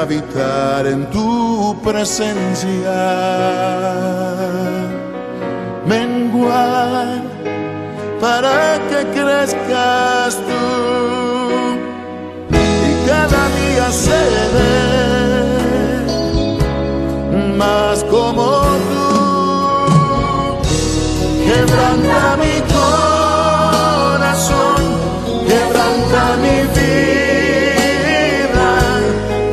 habitar en tu presencia, menguar para que crezcas tú y cada día seré más como tú. Quebranta mi corazón, quebranta mi vida,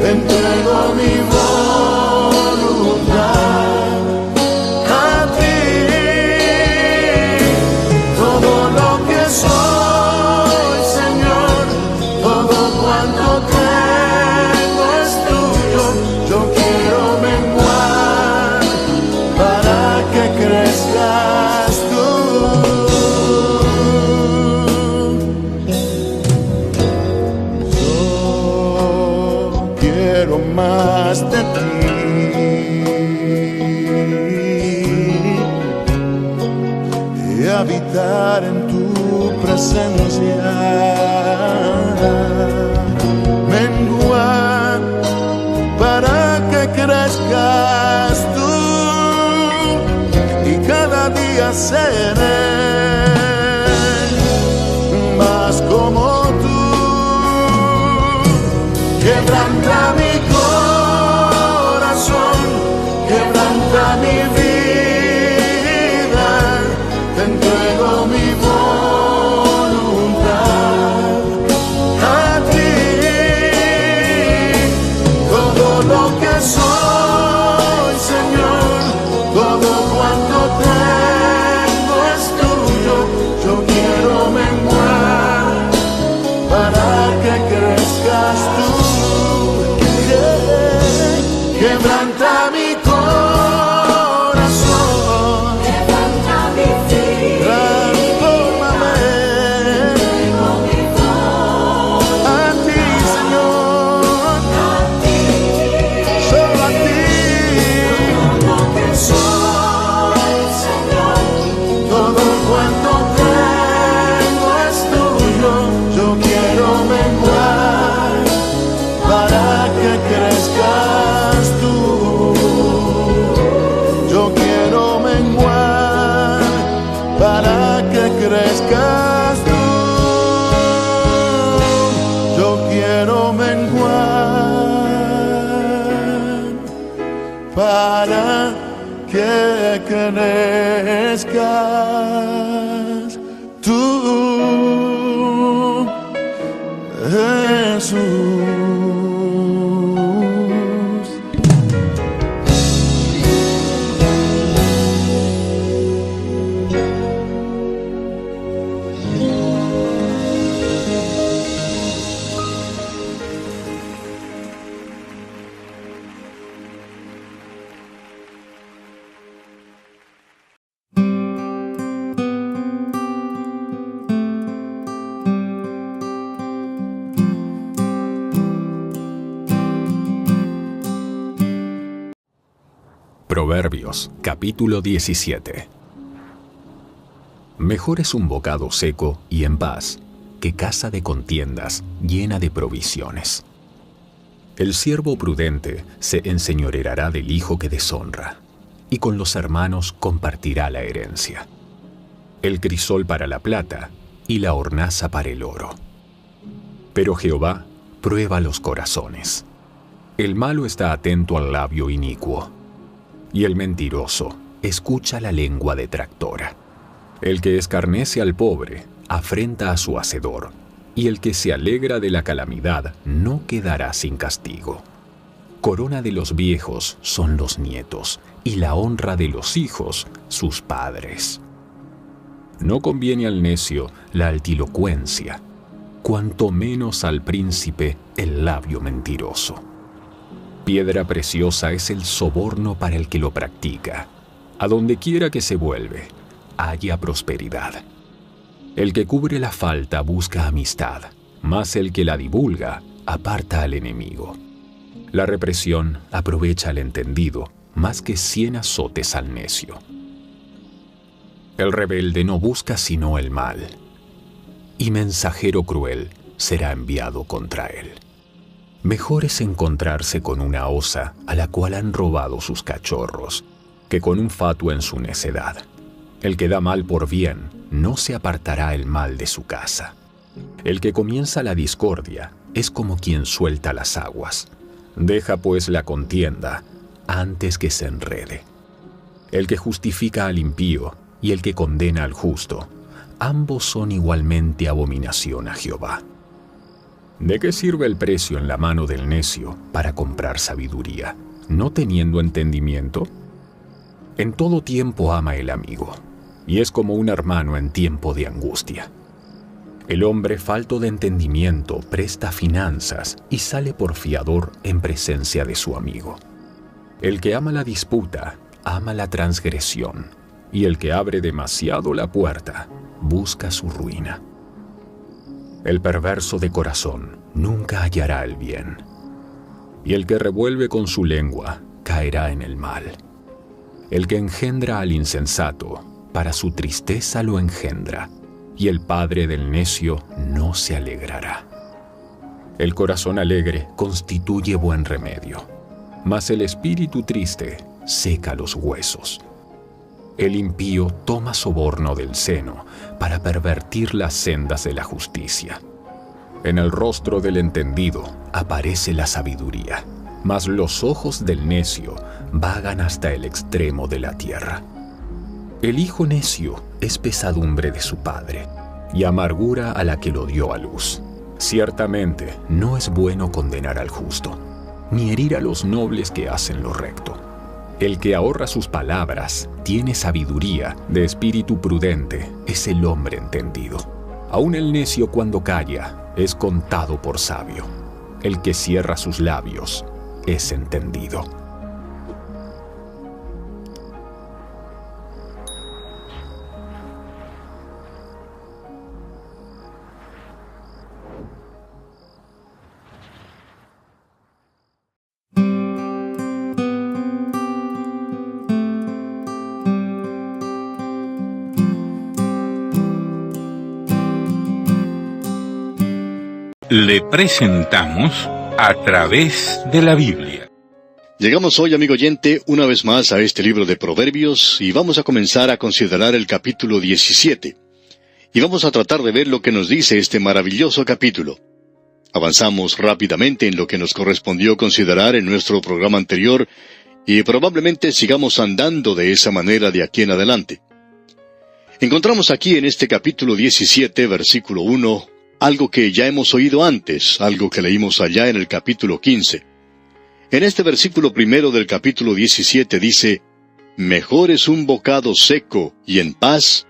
te entrego mi voluntad a ti. Todo lo que soy, Señor, todo cuanto tengo es tuyo. Yo quiero menguar para que crezcas tú. Más de ti y habitar en tu presencia, menguar para que crezcas tú y cada día seré más como tú. Quebranta mi corazón, quebranta mi vida, te entrego mi voluntad a ti. Todo lo que soy, Señor, todo cuanto tengo es tuyo. Yo quiero menguar para que crezcas tú. Quebranta mi corazón, quebranta mi vida, transfórmame entrego mi voz a ti, Señor, a ti. solo a ti. Todo lo que soy, Señor, Todo cuanto tengo es tuyo. Yo quiero menguar para que crezcas tú. Yo quiero menguar para que crezcas tú. Yo quiero menguar para que crezcas tú, Jesús. Proverbios, capítulo 17. Mejor es un bocado seco y en paz que casa de contiendas llena de provisiones. El siervo prudente se enseñoreará del hijo que deshonra, y con los hermanos compartirá la herencia. El crisol para la plata y la hornaza para el oro. Pero Jehová prueba los corazones. El malo está atento al labio inicuo, y el mentiroso escucha la lengua detractora. El que escarnece al pobre afrenta a su hacedor, y el que se alegra de la calamidad no quedará sin castigo. Corona de los viejos son los nietos, y la honra de los hijos sus padres. No conviene al necio la altilocuencia, cuanto menos al príncipe el labio mentiroso. Piedra preciosa es el soborno para el que lo practica. A donde quiera que se vuelve, halla prosperidad. El que cubre la falta busca amistad, mas el que la divulga aparta al enemigo. La represión aprovecha al entendido, más que 100 azotes al necio. El rebelde no busca sino el mal, y mensajero cruel será enviado contra él. Mejor es encontrarse con una osa a la cual han robado sus cachorros, que con un fatuo en su necedad. El que da mal por bien, no se apartará el mal de su casa. El que comienza la discordia es como quien suelta las aguas. Deja pues la contienda antes que se enrede. El que justifica al impío y el que condena al justo, ambos son igualmente abominación a Jehová. ¿De qué sirve el precio en la mano del necio para comprar sabiduría, no teniendo entendimiento? En todo tiempo ama el amigo, y es como un hermano en tiempo de angustia. El hombre falto de entendimiento presta finanzas y sale por fiador en presencia de su amigo. El que ama la disputa, ama la transgresión, y el que abre demasiado la puerta, busca su ruina. El perverso de corazón nunca hallará el bien, y el que revuelve con su lengua caerá en el mal. El que engendra al insensato, para su tristeza lo engendra, y el padre del necio no se alegrará. El corazón alegre constituye buen remedio, mas el espíritu triste seca los huesos. El impío toma soborno del seno para pervertir las sendas de la justicia. En el rostro del entendido aparece la sabiduría, mas los ojos del necio vagan hasta el extremo de la tierra. El hijo necio es pesadumbre de su padre, y amargura a la que lo dio a luz. Ciertamente no es bueno condenar al justo, ni herir a los nobles que hacen lo recto. El que ahorra sus palabras tiene sabiduría, de espíritu prudente es el hombre entendido. Aun el necio cuando calla es contado por sabio. El que cierra sus labios es entendido. Le presentamos A Través de la Biblia. Llegamos hoy, amigo oyente, una vez más a este libro de Proverbios y vamos a comenzar a considerar el capítulo 17. Y vamos a tratar de ver lo que nos dice este maravilloso capítulo. Avanzamos rápidamente en lo que nos correspondió considerar en nuestro programa anterior y probablemente sigamos andando de esa manera de aquí en adelante. Encontramos aquí en este capítulo 17, versículo 1, algo que ya hemos oído antes, algo que leímos allá en el capítulo 15. En este versículo primero del capítulo 17 dice: «Mejor es un bocado seco y en paz,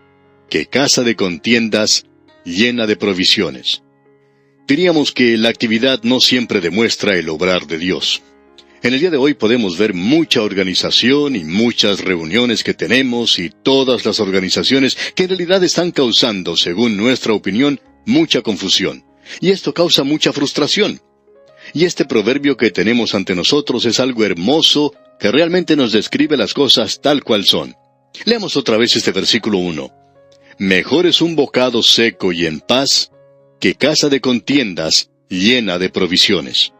que casa de contiendas llena de provisiones». Diríamos que la actividad no siempre demuestra el obrar de Dios. En el día de hoy podemos ver mucha organización y muchas reuniones que tenemos y todas las organizaciones que en realidad están causando, según nuestra opinión, mucha confusión. Y esto causa mucha frustración. Y este proverbio que tenemos ante nosotros es algo hermoso que realmente nos describe las cosas tal cual son. Leamos otra vez este versículo 1. «Mejor es un bocado seco y en paz, que casa de contiendas llena de provisiones».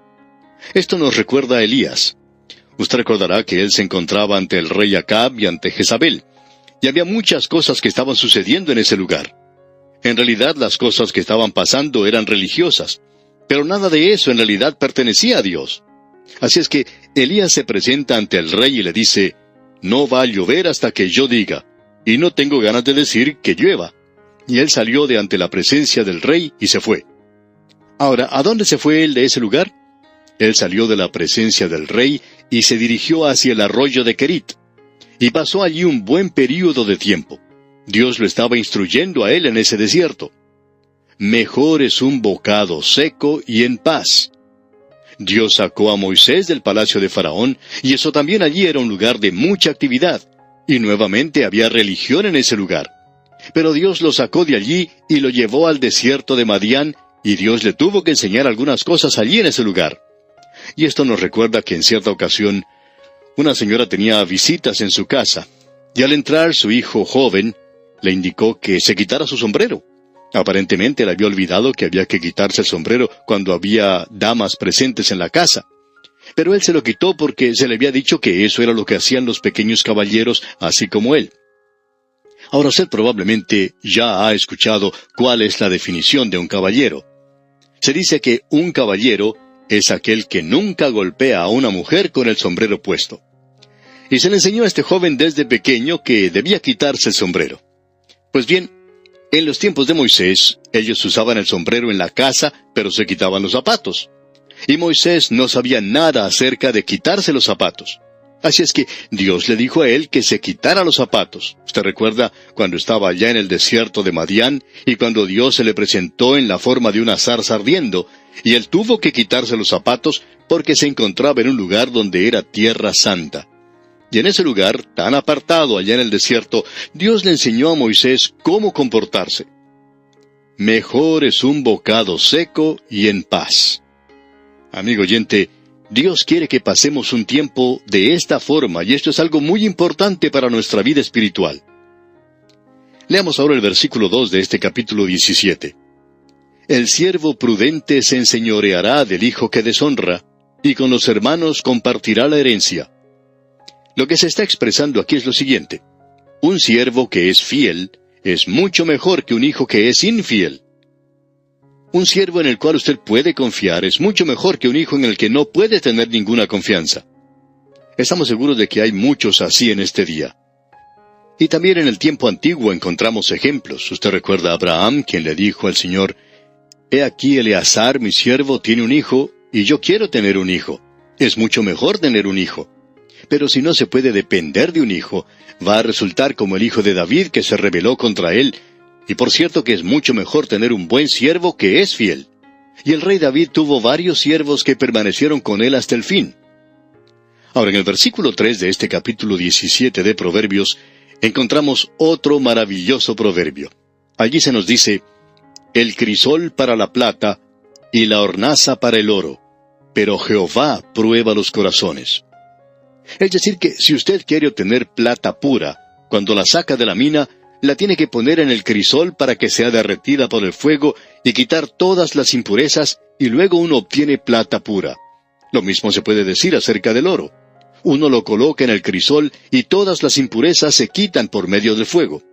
Esto nos recuerda a Elías. Usted recordará que él se encontraba ante el rey Acab y ante Jezabel. Y había muchas cosas que estaban sucediendo en ese lugar. En realidad las cosas que estaban pasando eran religiosas, pero nada de eso en realidad pertenecía a Dios. Así es que Elías se presenta ante el rey y le dice: «No va a llover hasta que yo diga, y no tengo ganas de decir que llueva». Y él salió de ante la presencia del rey y se fue. Ahora, ¿a dónde se fue él de ese lugar? Él salió de la presencia del rey y se dirigió hacia el arroyo de Querit. Y pasó allí un buen período de tiempo. Dios lo estaba instruyendo a él en ese desierto. Mejor es un bocado seco y en paz. Dios sacó a Moisés del palacio de Faraón, y eso también allí era un lugar de mucha actividad, y nuevamente había religión en ese lugar. Pero Dios lo sacó de allí y lo llevó al desierto de Madián, y Dios le tuvo que enseñar algunas cosas allí en ese lugar. Y esto nos recuerda que en cierta ocasión, una señora tenía visitas en su casa, y al entrar su hijo joven, le indicó que se quitara su sombrero. Aparentemente él había olvidado que había que quitarse el sombrero cuando había damas presentes en la casa. Pero él se lo quitó porque se le había dicho que eso era lo que hacían los pequeños caballeros, así como él. Ahora usted probablemente ya ha escuchado cuál es la definición de un caballero. Se dice que un caballero es aquel que nunca golpea a una mujer con el sombrero puesto. Y se le enseñó a este joven desde pequeño que debía quitarse el sombrero. Pues bien, en los tiempos de Moisés, ellos usaban el sombrero en la casa, pero se quitaban los zapatos. Y Moisés no sabía nada acerca de quitarse los zapatos. Así es que Dios le dijo a él que se quitara los zapatos. Usted recuerda cuando estaba allá en el desierto de Madián, y cuando Dios se le presentó en la forma de una zarza ardiendo, y él tuvo que quitarse los zapatos porque se encontraba en un lugar donde era tierra santa. Y en ese lugar, tan apartado allá en el desierto, Dios le enseñó a Moisés cómo comportarse. Mejor es un bocado seco y en paz. Amigo oyente, Dios quiere que pasemos un tiempo de esta forma, y esto es algo muy importante para nuestra vida espiritual. Leamos ahora el versículo 2 de este capítulo 17. El siervo prudente se enseñoreará del hijo que deshonra, y con los hermanos compartirá la herencia. Lo que se está expresando aquí es lo siguiente. Un siervo que es fiel es mucho mejor que un hijo que es infiel. Un siervo en el cual usted puede confiar es mucho mejor que un hijo en el que no puede tener ninguna confianza. Estamos seguros de que hay muchos así en este día. Y también en el tiempo antiguo encontramos ejemplos. Usted recuerda a Abraham, quien le dijo al Señor, «He aquí Eleazar, mi siervo, tiene un hijo, y yo quiero tener un hijo. Es mucho mejor tener un hijo. Pero si no se puede depender de un hijo, va a resultar como el hijo de David que se rebeló contra él. Y por cierto que es mucho mejor tener un buen siervo que es fiel. Y el rey David tuvo varios siervos que permanecieron con él hasta el fin». Ahora, en el versículo 3 de este capítulo 17 de Proverbios, encontramos otro maravilloso proverbio. Allí se nos dice, «El crisol para la plata y la hornaza para el oro, pero Jehová prueba los corazones». Es decir que si usted quiere obtener plata pura, cuando la saca de la mina, la tiene que poner en el crisol para que sea derretida por el fuego y quitar todas las impurezas, y luego uno obtiene plata pura. Lo mismo se puede decir acerca del oro. Uno lo coloca en el crisol y todas las impurezas se quitan por medio del fuego.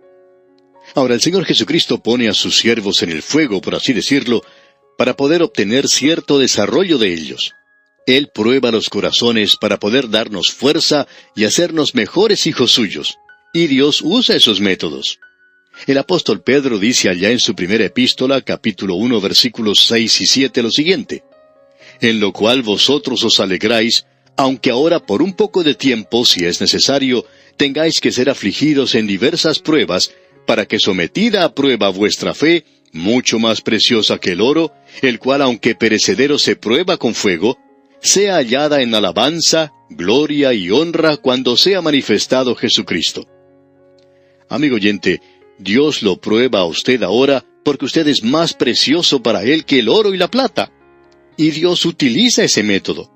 Ahora el Señor Jesucristo pone a sus siervos en el fuego, por así decirlo, para poder obtener cierto desarrollo de ellos. Él prueba los corazones para poder darnos fuerza y hacernos mejores hijos suyos. Y Dios usa esos métodos. El apóstol Pedro dice allá en su primera epístola, capítulo 1, versículos 6 y 7, lo siguiente. En lo cual vosotros os alegráis, aunque ahora por un poco de tiempo, si es necesario, tengáis que ser afligidos en diversas pruebas, para que sometida a prueba vuestra fe, mucho más preciosa que el oro, el cual aunque perecedero se prueba con fuego, sea hallada en alabanza, gloria y honra cuando sea manifestado Jesucristo. Amigo oyente, Dios lo prueba a usted ahora porque usted es más precioso para Él que el oro y la plata. Y Dios utiliza ese método.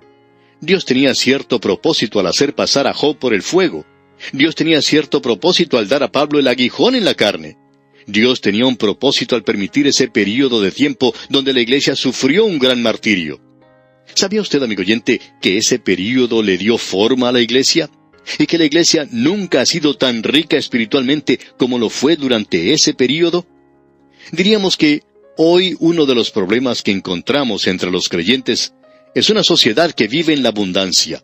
Dios tenía cierto propósito al hacer pasar a Job por el fuego. Dios tenía cierto propósito al dar a Pablo el aguijón en la carne. Dios tenía un propósito al permitir ese período de tiempo donde la iglesia sufrió un gran martirio. ¿Sabía usted, amigo oyente, que ese período le dio forma a la iglesia? ¿Y que la iglesia nunca ha sido tan rica espiritualmente como lo fue durante ese período? Diríamos que hoy uno de los problemas que encontramos entre los creyentes es una sociedad que vive en la abundancia.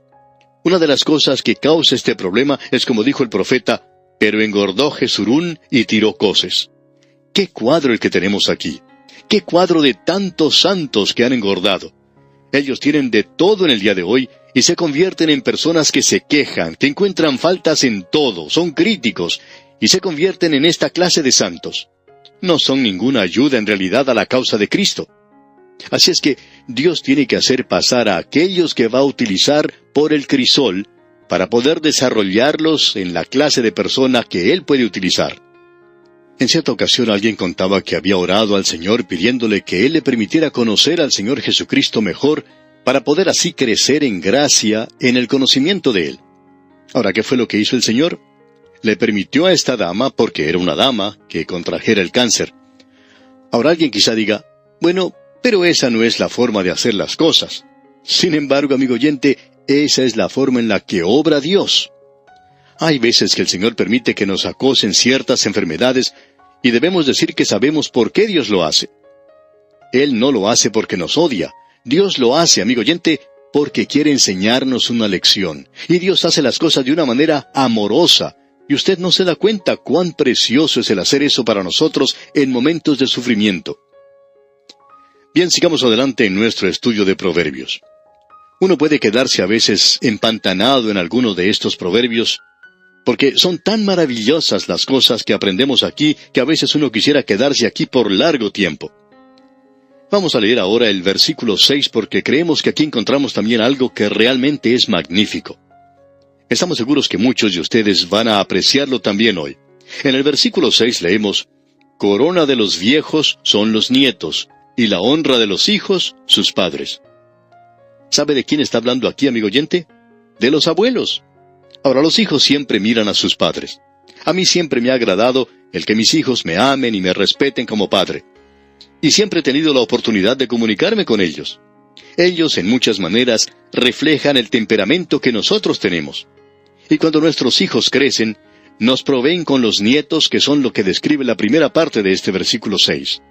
Una de las cosas que causa este problema es como dijo el profeta, «Pero engordó Jesurún y tiró coces». ¡Qué cuadro el que tenemos aquí! ¡Qué cuadro de tantos santos que han engordado! Ellos tienen de todo en el día de hoy y se convierten en personas que se quejan, que encuentran faltas en todo, son críticos y se convierten en esta clase de santos. No son ninguna ayuda en realidad a la causa de Cristo. Así es que Dios tiene que hacer pasar a aquellos que va a utilizar por el crisol para poder desarrollarlos en la clase de persona que Él puede utilizar. En cierta ocasión alguien contaba que había orado al Señor pidiéndole que Él le permitiera conocer al Señor Jesucristo mejor para poder así crecer en gracia en el conocimiento de Él. Ahora, ¿qué fue lo que hizo el Señor? Le permitió a esta dama, porque era una dama, que contrajera el cáncer. Ahora alguien quizá diga, bueno, pero esa no es la forma de hacer las cosas. Sin embargo, amigo oyente, esa es la forma en la que obra Dios. Hay veces que el Señor permite que nos acosen ciertas enfermedades y debemos decir que sabemos por qué Dios lo hace. Él no lo hace porque nos odia. Dios lo hace, amigo oyente, porque quiere enseñarnos una lección. Y Dios hace las cosas de una manera amorosa. Y usted no se da cuenta cuán precioso es el hacer eso para nosotros en momentos de sufrimiento. Bien, sigamos adelante en nuestro estudio de Proverbios. Uno puede quedarse a veces empantanado en alguno de estos proverbios, porque son tan maravillosas las cosas que aprendemos aquí que a veces uno quisiera quedarse aquí por largo tiempo. Vamos a leer ahora el versículo 6 porque creemos que aquí encontramos también algo que realmente es magnífico. Estamos seguros que muchos de ustedes van a apreciarlo también hoy. En el versículo 6 leemos, «Corona de los viejos son los nietos, y la honra de los hijos sus padres». ¿Sabe de quién está hablando aquí, amigo oyente? De los abuelos. Ahora, los hijos siempre miran a sus padres. A mí siempre me ha agradado el que mis hijos me amen y me respeten como padre. Y siempre he tenido la oportunidad de comunicarme con ellos. Ellos, en muchas maneras, reflejan el temperamento que nosotros tenemos. Y cuando nuestros hijos crecen, nos proveen con los nietos, que son lo que describe la primera parte de este versículo 6.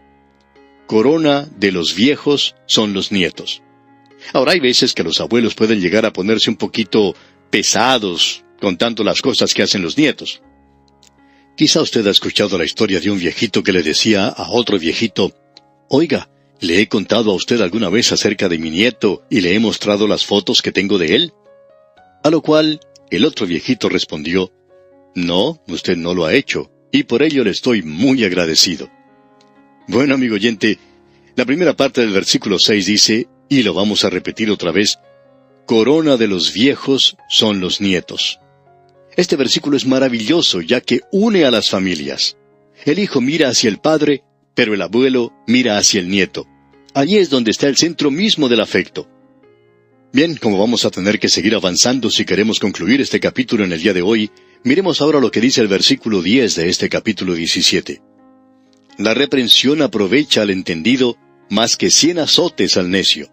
Corona de los viejos son los nietos. Ahora, hay veces que los abuelos pueden llegar a ponerse un poquito pesados con tanto las cosas que hacen los nietos. Quizá usted ha escuchado la historia de un viejito que le decía a otro viejito, «Oiga, ¿le he contado a usted alguna vez acerca de mi nieto y le he mostrado las fotos que tengo de él?» A lo cual el otro viejito respondió, «No, usted no lo ha hecho, y por ello le estoy muy agradecido». Bueno, amigo oyente, la primera parte del versículo 6 dice, y lo vamos a repetir otra vez, «Corona de los viejos son los nietos». Este versículo es maravilloso, ya que une a las familias. El hijo mira hacia el padre, pero el abuelo mira hacia el nieto. Allí es donde está el centro mismo del afecto. Bien, como vamos a tener que seguir avanzando si queremos concluir este capítulo en el día de hoy, miremos ahora lo que dice el versículo 10 de este capítulo 17. «La reprensión aprovecha al entendido, más que 100 azotes al necio».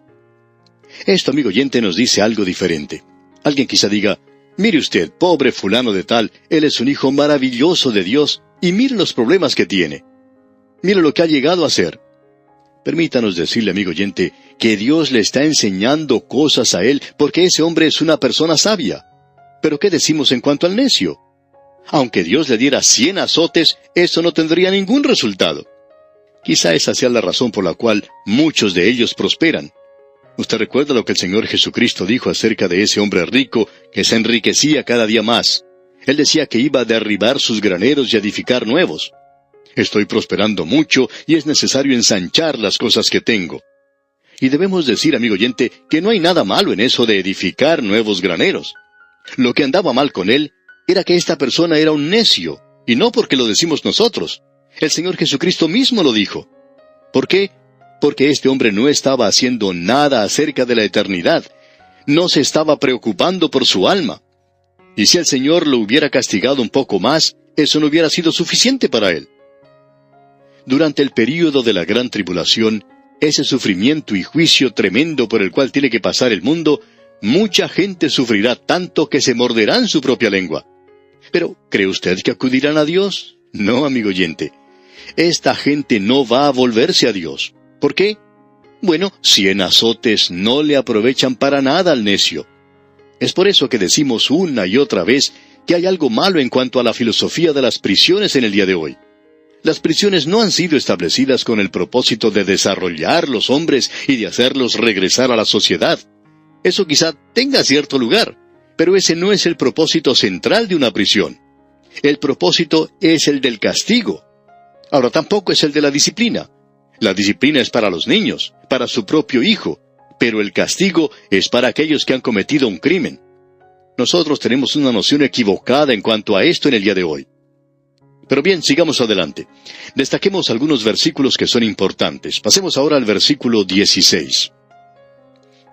Esto, amigo oyente, nos dice algo diferente. Alguien quizá diga, «Mire usted, pobre fulano de tal, él es un hijo maravilloso de Dios, y mire los problemas que tiene. Mire lo que ha llegado a ser». Permítanos decirle, amigo oyente, que Dios le está enseñando cosas a él, porque ese hombre es una persona sabia. Pero ¿qué decimos en cuanto al necio? Aunque Dios le diera 100 azotes, eso no tendría ningún resultado. Quizá esa sea la razón por la cual muchos de ellos prosperan. Usted recuerda lo que el Señor Jesucristo dijo acerca de ese hombre rico que se enriquecía cada día más. Él decía que iba a derribar sus graneros y edificar nuevos. Estoy prosperando mucho y es necesario ensanchar las cosas que tengo. Y debemos decir, amigo oyente, que no hay nada malo en eso de edificar nuevos graneros. Lo que andaba mal con él era que esta persona era un necio, y no porque lo decimos nosotros. El Señor Jesucristo mismo lo dijo. ¿Por qué? Porque este hombre no estaba haciendo nada acerca de la eternidad. No se estaba preocupando por su alma. Y si el Señor lo hubiera castigado un poco más, eso no hubiera sido suficiente para él. Durante el período de la gran tribulación, ese sufrimiento y juicio tremendo por el cual tiene que pasar el mundo, mucha gente sufrirá tanto que se morderán su propia lengua. Pero, ¿cree usted que acudirán a Dios? No, amigo oyente. Esta gente no va a volverse a Dios. ¿Por qué? Bueno, 100 azotes no le aprovechan para nada al necio. Es por eso que decimos una y otra vez que hay algo malo en cuanto a la filosofía de las prisiones en el día de hoy. Las prisiones no han sido establecidas con el propósito de desarrollar los hombres y de hacerlos regresar a la sociedad. Eso quizá tenga cierto lugar, pero ese no es el propósito central de una prisión. El propósito es el del castigo. Ahora, tampoco es el de la disciplina. La disciplina es para los niños, para su propio hijo, pero el castigo es para aquellos que han cometido un crimen. Nosotros tenemos una noción equivocada en cuanto a esto en el día de hoy. Pero bien, sigamos adelante. Destaquemos algunos versículos que son importantes. Pasemos ahora al versículo 16.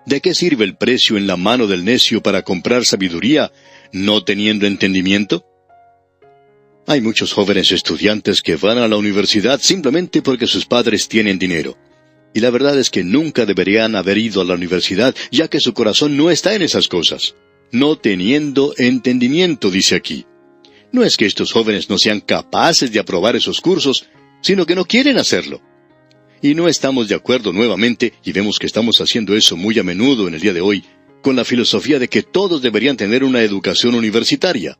¿De qué sirve el precio en la mano del necio para comprar sabiduría, no teniendo entendimiento? Hay muchos jóvenes estudiantes que van a la universidad simplemente porque sus padres tienen dinero. Y la verdad es que nunca deberían haber ido a la universidad, ya que su corazón no está en esas cosas. No teniendo entendimiento, dice aquí. No es que estos jóvenes no sean capaces de aprobar esos cursos, sino que no quieren hacerlo. Y no estamos de acuerdo nuevamente, y vemos que estamos haciendo eso muy a menudo en el día de hoy, con la filosofía de que todos deberían tener una educación universitaria.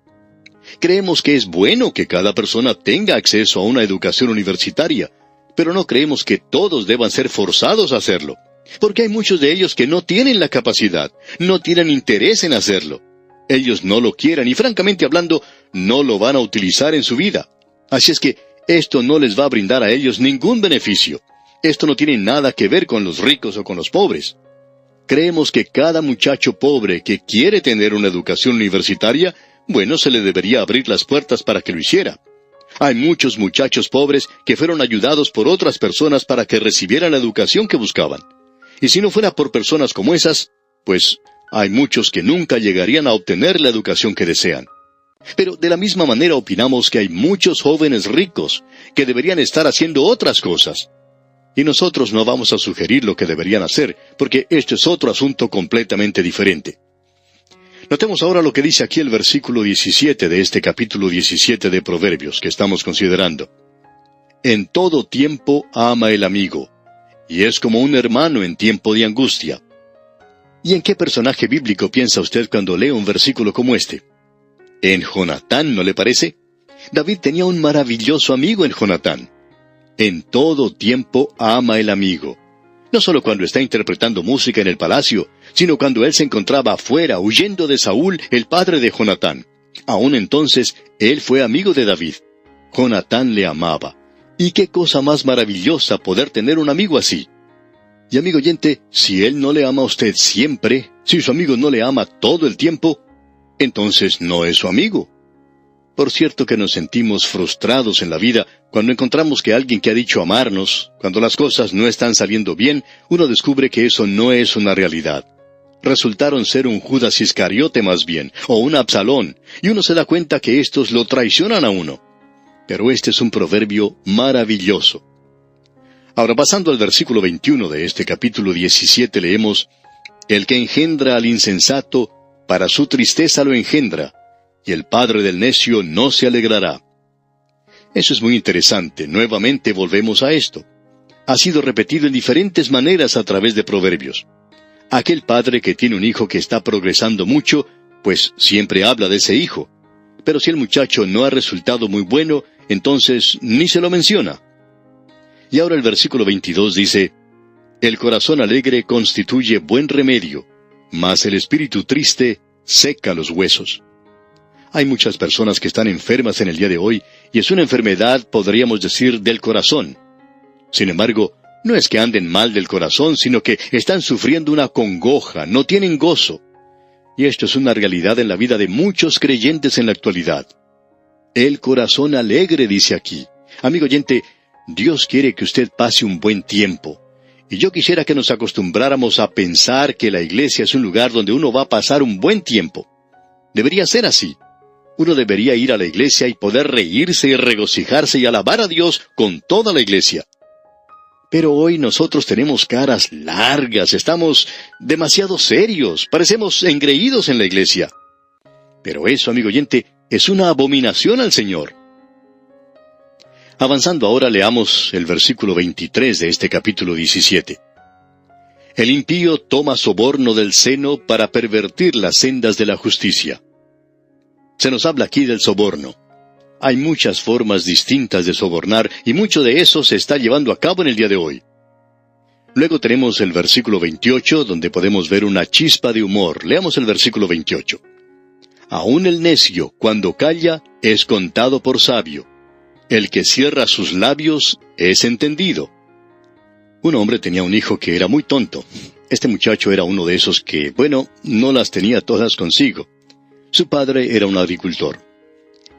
Creemos que es bueno que cada persona tenga acceso a una educación universitaria, pero no creemos que todos deban ser forzados a hacerlo, porque hay muchos de ellos que no tienen la capacidad, no tienen interés en hacerlo. Ellos no lo quieren y francamente hablando, no lo van a utilizar en su vida. Así es que esto no les va a brindar a ellos ningún beneficio. Esto no tiene nada que ver con los ricos o con los pobres. Creemos que cada muchacho pobre que quiere tener una educación universitaria, bueno, se le debería abrir las puertas para que lo hiciera. Hay muchos muchachos pobres que fueron ayudados por otras personas para que recibieran la educación que buscaban. Y si no fuera por personas como esas, pues hay muchos que nunca llegarían a obtener la educación que desean. Pero de la misma manera opinamos que hay muchos jóvenes ricos que deberían estar haciendo otras cosas. Y nosotros no vamos a sugerir lo que deberían hacer, porque esto es otro asunto completamente diferente. Notemos ahora lo que dice aquí el versículo 17 de este capítulo 17 de Proverbios que estamos considerando. En todo tiempo ama el amigo, y es como un hermano en tiempo de angustia. ¿Y en qué personaje bíblico piensa usted cuando lee un versículo como este? En Jonatán, ¿no le parece? David tenía un maravilloso amigo en Jonatán. En todo tiempo ama el amigo. No solo cuando está interpretando música en el palacio, sino cuando él se encontraba afuera huyendo de Saúl, el padre de Jonatán. Aún entonces, él fue amigo de David. Jonatán le amaba. Y qué cosa más maravillosa poder tener un amigo así. Y amigo oyente, si él no le ama a usted siempre, si su amigo no le ama todo el tiempo, entonces no es su amigo. Por cierto que nos sentimos frustrados en la vida cuando encontramos que alguien que ha dicho amarnos, cuando las cosas no están saliendo bien, uno descubre que eso no es una realidad. Resultaron ser un Judas Iscariote más bien, o un Absalón, y uno se da cuenta que estos lo traicionan a uno. Pero este es un proverbio maravilloso. Ahora, pasando al versículo 21 de este capítulo 17, leemos: El que engendra al insensato, para su tristeza lo engendra, y el padre del necio no se alegrará. Eso es muy interesante. Nuevamente volvemos a esto. Ha sido repetido en diferentes maneras a través de Proverbios. Aquel padre que tiene un hijo que está progresando mucho, pues siempre habla de ese hijo. Pero si el muchacho no ha resultado muy bueno, entonces ni se lo menciona. Y ahora el versículo 22 dice: El corazón alegre constituye buen remedio, mas el espíritu triste seca los huesos. Hay muchas personas que están enfermas en el día de hoy, y es una enfermedad, podríamos decir, del corazón. Sin embargo, no es que anden mal del corazón, sino que están sufriendo una congoja, no tienen gozo. Y esto es una realidad en la vida de muchos creyentes en la actualidad. El corazón alegre, dice aquí. Amigo oyente, Dios quiere que usted pase un buen tiempo. Y yo quisiera que nos acostumbráramos a pensar que la iglesia es un lugar donde uno va a pasar un buen tiempo. Debería ser así. Uno debería ir a la iglesia y poder reírse y regocijarse y alabar a Dios con toda la iglesia. Pero hoy nosotros tenemos caras largas, estamos demasiado serios, parecemos engreídos en la iglesia. Pero eso, amigo oyente, es una abominación al Señor. Avanzando ahora, leamos el versículo 23 de este capítulo 17. El impío toma soborno del seno para pervertir las sendas de la justicia. Se nos habla aquí del soborno. Hay muchas formas distintas de sobornar, y mucho de eso se está llevando a cabo en el día de hoy. Luego tenemos el versículo 28, donde podemos ver una chispa de humor. Leamos el versículo 28. Aún el necio, cuando calla, es contado por sabio. El que cierra sus labios es entendido. Un hombre tenía un hijo que era muy tonto. Este muchacho era uno de esos que, no las tenía todas consigo. Su padre era un agricultor.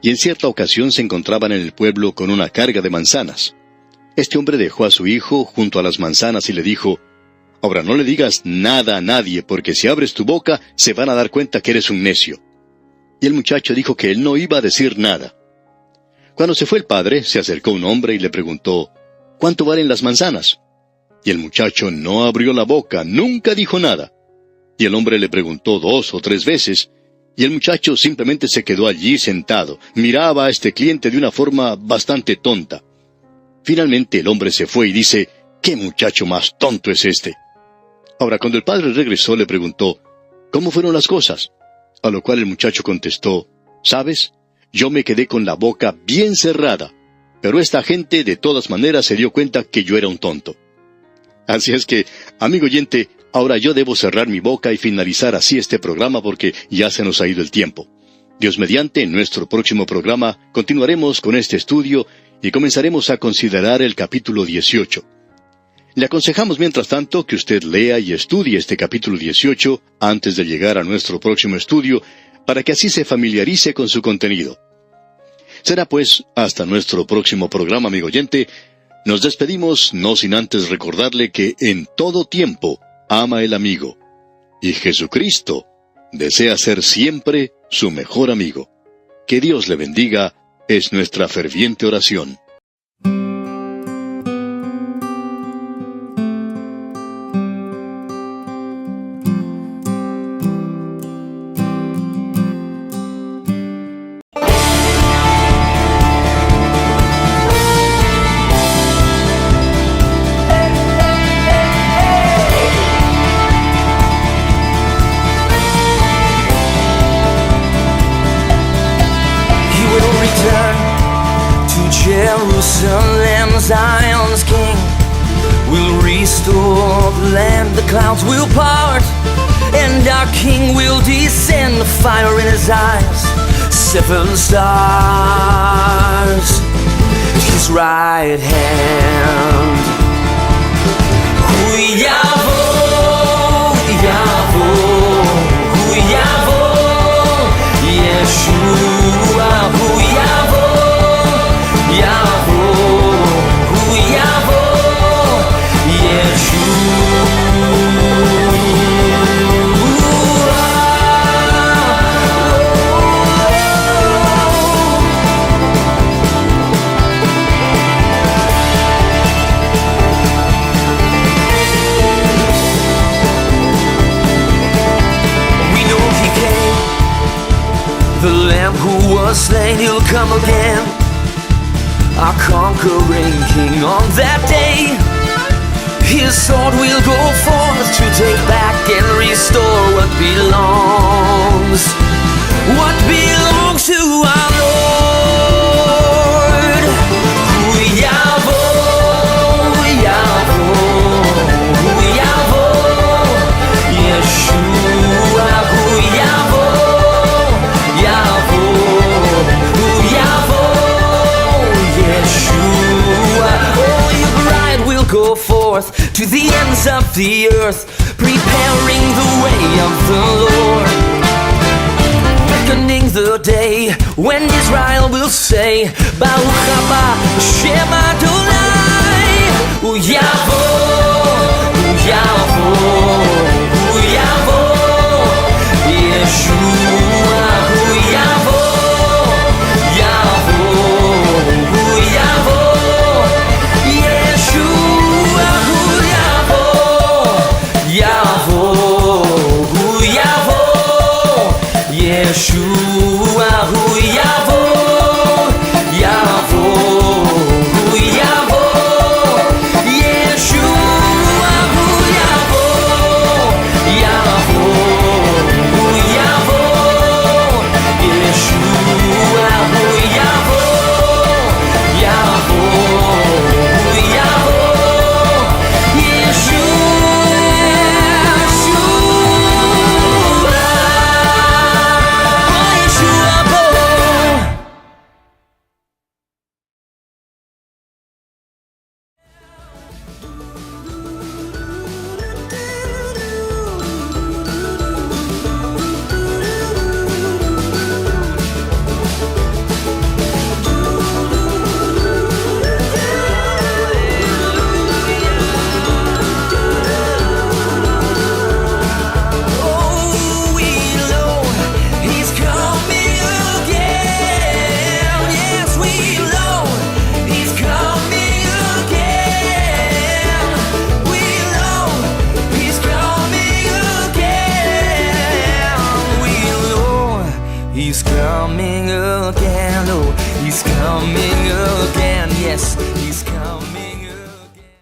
Y en cierta ocasión se encontraban en el pueblo con una carga de manzanas. Este hombre dejó a su hijo junto a las manzanas y le dijo: Ahora no le digas nada a nadie, porque si abres tu boca, se van a dar cuenta que eres un necio. Y el muchacho dijo que él no iba a decir nada. Cuando se fue el padre, se acercó un hombre y le preguntó, ¿cuánto valen las manzanas? Y el muchacho no abrió la boca, nunca dijo nada. Y el hombre le preguntó 2 o 3 veces, y el muchacho simplemente se quedó allí sentado, miraba a este cliente de una forma bastante tonta. Finalmente el hombre se fue y dice, ¿qué muchacho más tonto es este? Ahora, cuando el padre regresó, le preguntó, ¿cómo fueron las cosas? A lo cual el muchacho contestó, ¿sabes? Yo me quedé con la boca bien cerrada, pero esta gente de todas maneras se dio cuenta que yo era un tonto. Así es que, amigo oyente, ahora yo debo cerrar mi boca y finalizar así este programa porque ya se nos ha ido el tiempo. Dios mediante, en nuestro próximo programa continuaremos con este estudio y comenzaremos a considerar el capítulo 18. Le aconsejamos mientras tanto que usted lea y estudie este capítulo 18 antes de llegar a nuestro próximo estudio para que así se familiarice con su contenido. Será pues hasta nuestro próximo programa, amigo oyente. Nos despedimos no sin antes recordarle que en todo tiempo ama el amigo. Y Jesucristo desea ser siempre su mejor amigo. Que Dios le bendiga es nuestra ferviente oración. Jerusalem, Zion's King will restore the land. The clouds will part, and our King will descend. The fire in his eyes, 7 stars, his right hand. Hu Yavo, Yavo, Hu Yavo, Yeshua, Hu Yavo. Yavo, Hu Yavo, We know he came, the Lamb who was slain, he'll come again. Our conquering King on that day. His sword will go forth to take back and restore what belongs to our Lord. Hu Yavo, Yavo, Hu Yavo, Yeshua, Hu Yavo, Yavo, Hu Yavo. Yeshua, oh, your bride will go forth to the ends of the earth, preparing the way of the Lord, beckoning the day when Israel will say, Baruch haba Shem Adonai. Hu Yavo, Hu Yavo, Hu Yavo, Yeshua, Hu Yavo, Yavo. Yeshua, Hu Yavo, Yavo, Hu Yavo, coming again. Yes, he's coming again.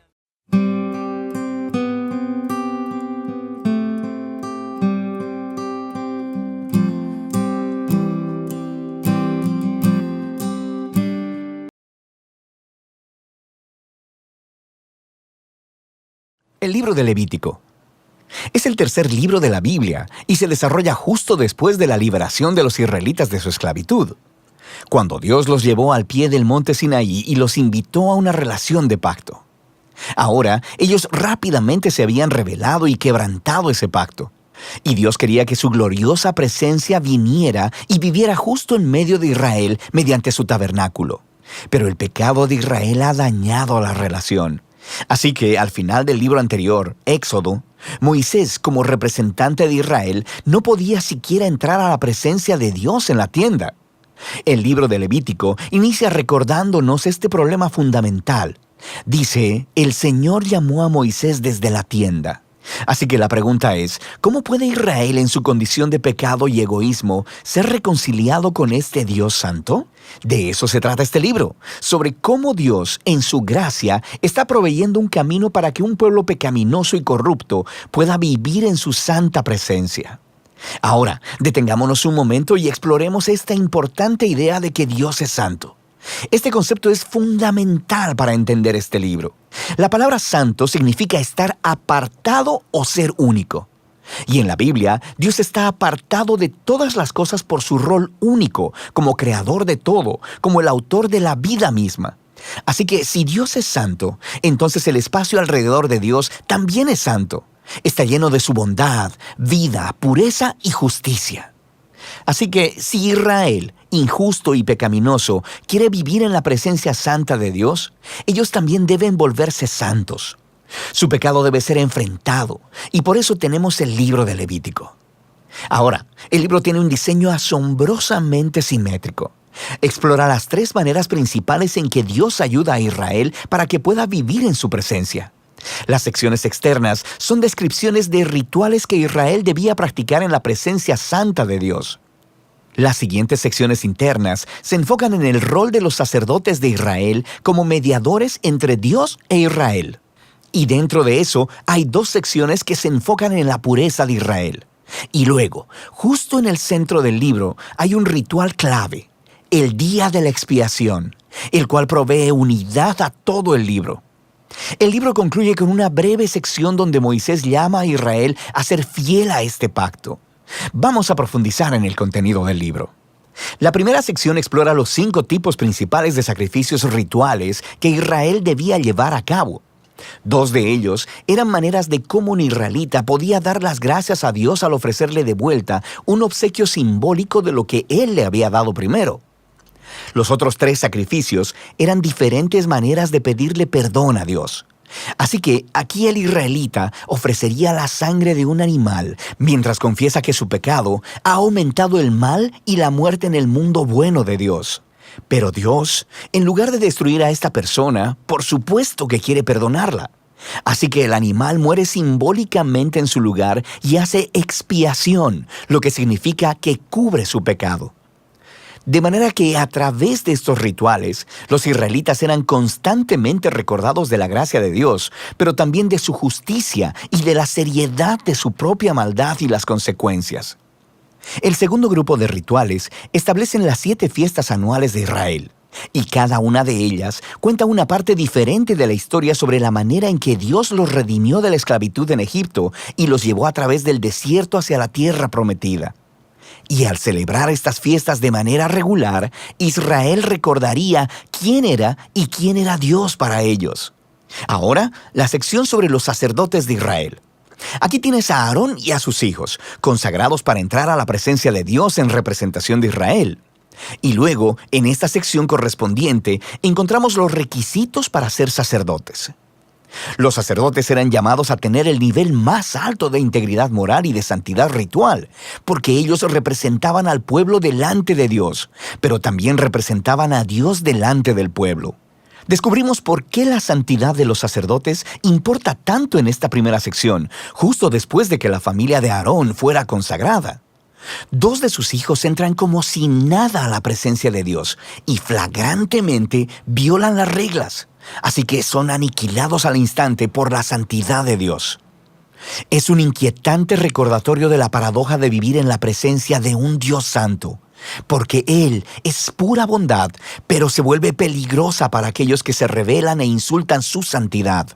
El libro de Levítico es el tercer libro de la Biblia y se desarrolla justo después de la liberación de los israelitas de su esclavitud, cuando Dios los llevó al pie del monte Sinaí y los invitó a una relación de pacto. Ahora, ellos rápidamente se habían rebelado y quebrantado ese pacto, y Dios quería que su gloriosa presencia viniera y viviera justo en medio de Israel mediante su tabernáculo. Pero el pecado de Israel ha dañado la relación. Así que al final del libro anterior, Éxodo, Moisés, como representante de Israel, no podía siquiera entrar a la presencia de Dios en la tienda. El libro de Levítico inicia recordándonos este problema fundamental. Dice, el Señor llamó a Moisés desde la tienda. Así que la pregunta es, ¿cómo puede Israel en su condición de pecado y egoísmo ser reconciliado con este Dios santo? De eso se trata este libro, sobre cómo Dios, en su gracia, está proveyendo un camino para que un pueblo pecaminoso y corrupto pueda vivir en su santa presencia. Ahora, detengámonos un momento y exploremos esta importante idea de que Dios es santo. Este concepto es fundamental para entender este libro. La palabra santo significa estar apartado o ser único. Y en la Biblia, Dios está apartado de todas las cosas por su rol único, como creador de todo, como el autor de la vida misma. Así que si Dios es santo, entonces el espacio alrededor de Dios también es santo. Está lleno de su bondad, vida, pureza y justicia. Así que si Israel, injusto y pecaminoso, quiere vivir en la presencia santa de Dios, ellos también deben volverse santos. Su pecado debe ser enfrentado, y por eso tenemos el libro de Levítico. Ahora, el libro tiene un diseño asombrosamente simétrico. Explora las tres maneras principales en que Dios ayuda a Israel para que pueda vivir en su presencia. Las secciones externas son descripciones de rituales que Israel debía practicar en la presencia santa de Dios. Las siguientes secciones internas se enfocan en el rol de los sacerdotes de Israel como mediadores entre Dios e Israel. Y dentro de eso hay dos secciones que se enfocan en la pureza de Israel. Y luego, justo en el centro del libro, hay un ritual clave, el Día de la Expiación, el cual provee unidad a todo el libro. El libro concluye con una breve sección donde Moisés llama a Israel a ser fiel a este pacto. Vamos a profundizar en el contenido del libro. La primera sección explora los 5 tipos principales de sacrificios rituales que Israel debía llevar a cabo. 2 de ellos eran maneras de cómo un israelita podía dar las gracias a Dios al ofrecerle de vuelta un obsequio simbólico de lo que Él le había dado primero. Los otros 3 sacrificios eran diferentes maneras de pedirle perdón a Dios. Así que aquí el israelita ofrecería la sangre de un animal mientras confiesa que su pecado ha aumentado el mal y la muerte en el mundo bueno de Dios. Pero Dios, en lugar de destruir a esta persona, por supuesto que quiere perdonarla. Así que el animal muere simbólicamente en su lugar y hace expiación, lo que significa que cubre su pecado. De manera que a través de estos rituales, los israelitas eran constantemente recordados de la gracia de Dios, pero también de su justicia y de la seriedad de su propia maldad y las consecuencias. El segundo grupo de rituales establecen las 7 fiestas anuales de Israel, y cada una de ellas cuenta una parte diferente de la historia sobre la manera en que Dios los redimió de la esclavitud en Egipto y los llevó a través del desierto hacia la tierra prometida. Y al celebrar estas fiestas de manera regular, Israel recordaría quién era y quién era Dios para ellos. Ahora, la sección sobre los sacerdotes de Israel. Aquí tienes a Aarón y a sus hijos, consagrados para entrar a la presencia de Dios en representación de Israel. Y luego, en esta sección correspondiente, encontramos los requisitos para ser sacerdotes. Los sacerdotes eran llamados a tener el nivel más alto de integridad moral y de santidad ritual, porque ellos representaban al pueblo delante de Dios, pero también representaban a Dios delante del pueblo. Descubrimos por qué la santidad de los sacerdotes importa tanto en esta primera sección, justo después de que la familia de Aarón fuera consagrada. Dos de sus hijos entran como si nada a la presencia de Dios y flagrantemente violan las reglas, así que son aniquilados al instante por la santidad de Dios. Es un inquietante recordatorio de la paradoja de vivir en la presencia de un Dios santo, porque Él es pura bondad, pero se vuelve peligrosa para aquellos que se rebelan e insultan su santidad.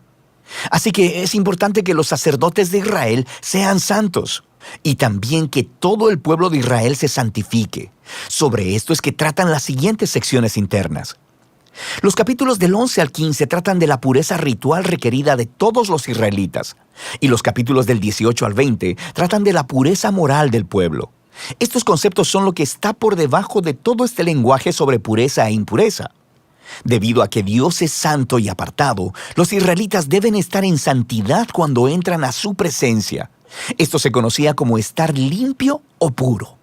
Así que es importante que los sacerdotes de Israel sean santos y también que todo el pueblo de Israel se santifique. Sobre esto es que tratan las siguientes secciones internas. Los capítulos del 11 al 15 tratan de la pureza ritual requerida de todos los israelitas, y los capítulos del 18 al 20 tratan de la pureza moral del pueblo. Estos conceptos son lo que está por debajo de todo este lenguaje sobre pureza e impureza. Debido a que Dios es santo y apartado, los israelitas deben estar en santidad cuando entran a su presencia. Esto se conocía como estar limpio o puro.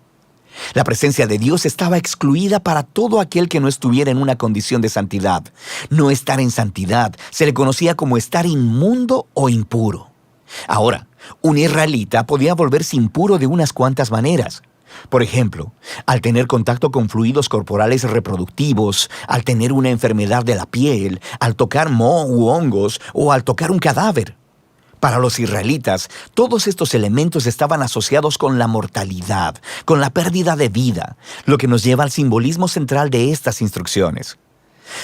La presencia de Dios estaba excluida para todo aquel que no estuviera en una condición de santidad. No estar en santidad se le conocía como estar inmundo o impuro. Ahora, un israelita podía volverse impuro de unas cuantas maneras. Por ejemplo, al tener contacto con fluidos corporales reproductivos, al tener una enfermedad de la piel, al tocar moho u hongos o al tocar un cadáver. Para los israelitas, todos estos elementos estaban asociados con la mortalidad, con la pérdida de vida, lo que nos lleva al simbolismo central de estas instrucciones.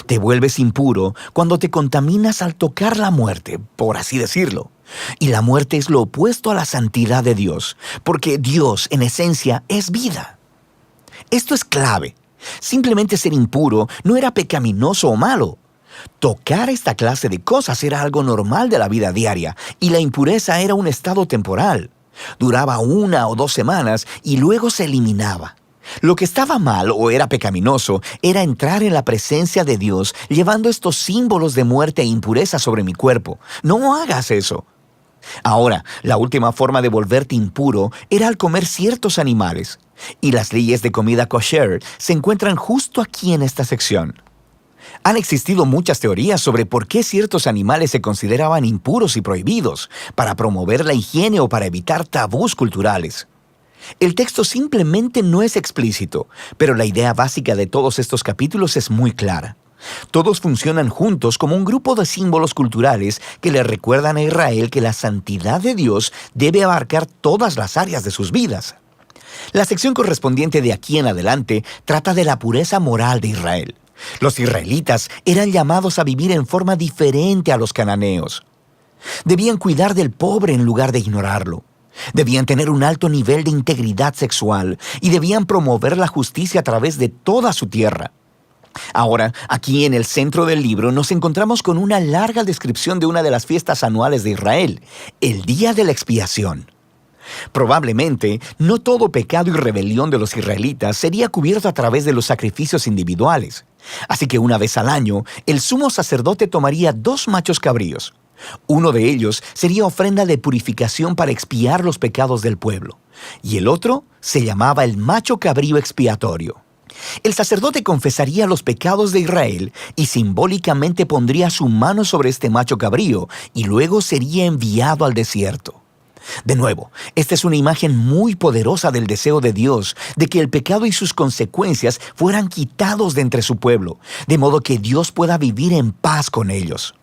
Te vuelves impuro cuando te contaminas al tocar la muerte, por así decirlo. Y la muerte es lo opuesto a la santidad de Dios, porque Dios, en esencia, es vida. Esto es clave. Simplemente ser impuro no era pecaminoso o malo. Tocar esta clase de cosas era algo normal de la vida diaria, y la impureza era un estado temporal. Duraba 1 o 2 semanas y luego se eliminaba. Lo que estaba mal o era pecaminoso era entrar en la presencia de Dios llevando estos símbolos de muerte e impureza sobre mi cuerpo. No hagas eso. Ahora, la última forma de volverte impuro era al comer ciertos animales, y las leyes de comida kosher se encuentran justo aquí en esta sección. Han existido muchas teorías sobre por qué ciertos animales se consideraban impuros y prohibidos, para promover la higiene o para evitar tabús culturales. El texto simplemente no es explícito, pero la idea básica de todos estos capítulos es muy clara. Todos funcionan juntos como un grupo de símbolos culturales que le recuerdan a Israel que la santidad de Dios debe abarcar todas las áreas de sus vidas. La sección correspondiente de aquí en adelante trata de la pureza moral de Israel. Los israelitas eran llamados a vivir en forma diferente a los cananeos. Debían cuidar del pobre en lugar de ignorarlo. Debían tener un alto nivel de integridad sexual y debían promover la justicia a través de toda su tierra. Ahora, aquí en el centro del libro nos encontramos con una larga descripción de una de las fiestas anuales de Israel, el Día de la Expiación. Probablemente, no todo pecado y rebelión de los israelitas sería cubierto a través de los sacrificios individuales. Así que una vez al año, el sumo sacerdote tomaría 2 machos cabríos. Uno de ellos sería ofrenda de purificación para expiar los pecados del pueblo, y el otro se llamaba el macho cabrío expiatorio. El sacerdote confesaría los pecados de Israel y simbólicamente pondría su mano sobre este macho cabrío y luego sería enviado al desierto. De nuevo, esta es una imagen muy poderosa del deseo de Dios de que el pecado y sus consecuencias fueran quitados de entre su pueblo, de modo que Dios pueda vivir en paz con ellos.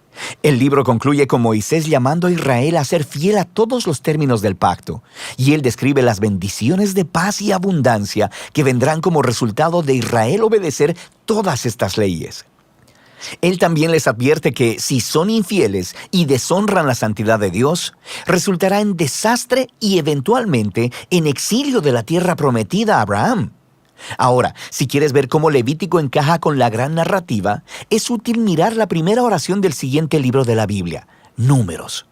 El libro concluye con Moisés llamando a Israel a ser fiel a todos los términos del pacto, y él describe las bendiciones de paz y abundancia que vendrán como resultado de Israel obedecer todas estas leyes. Él también les advierte que si son infieles y deshonran la santidad de Dios, resultará en desastre y eventualmente en exilio de la tierra prometida a Abraham. Ahora, si quieres ver cómo Levítico encaja con la gran narrativa, es útil mirar la primera oración del siguiente libro de la Biblia, Números.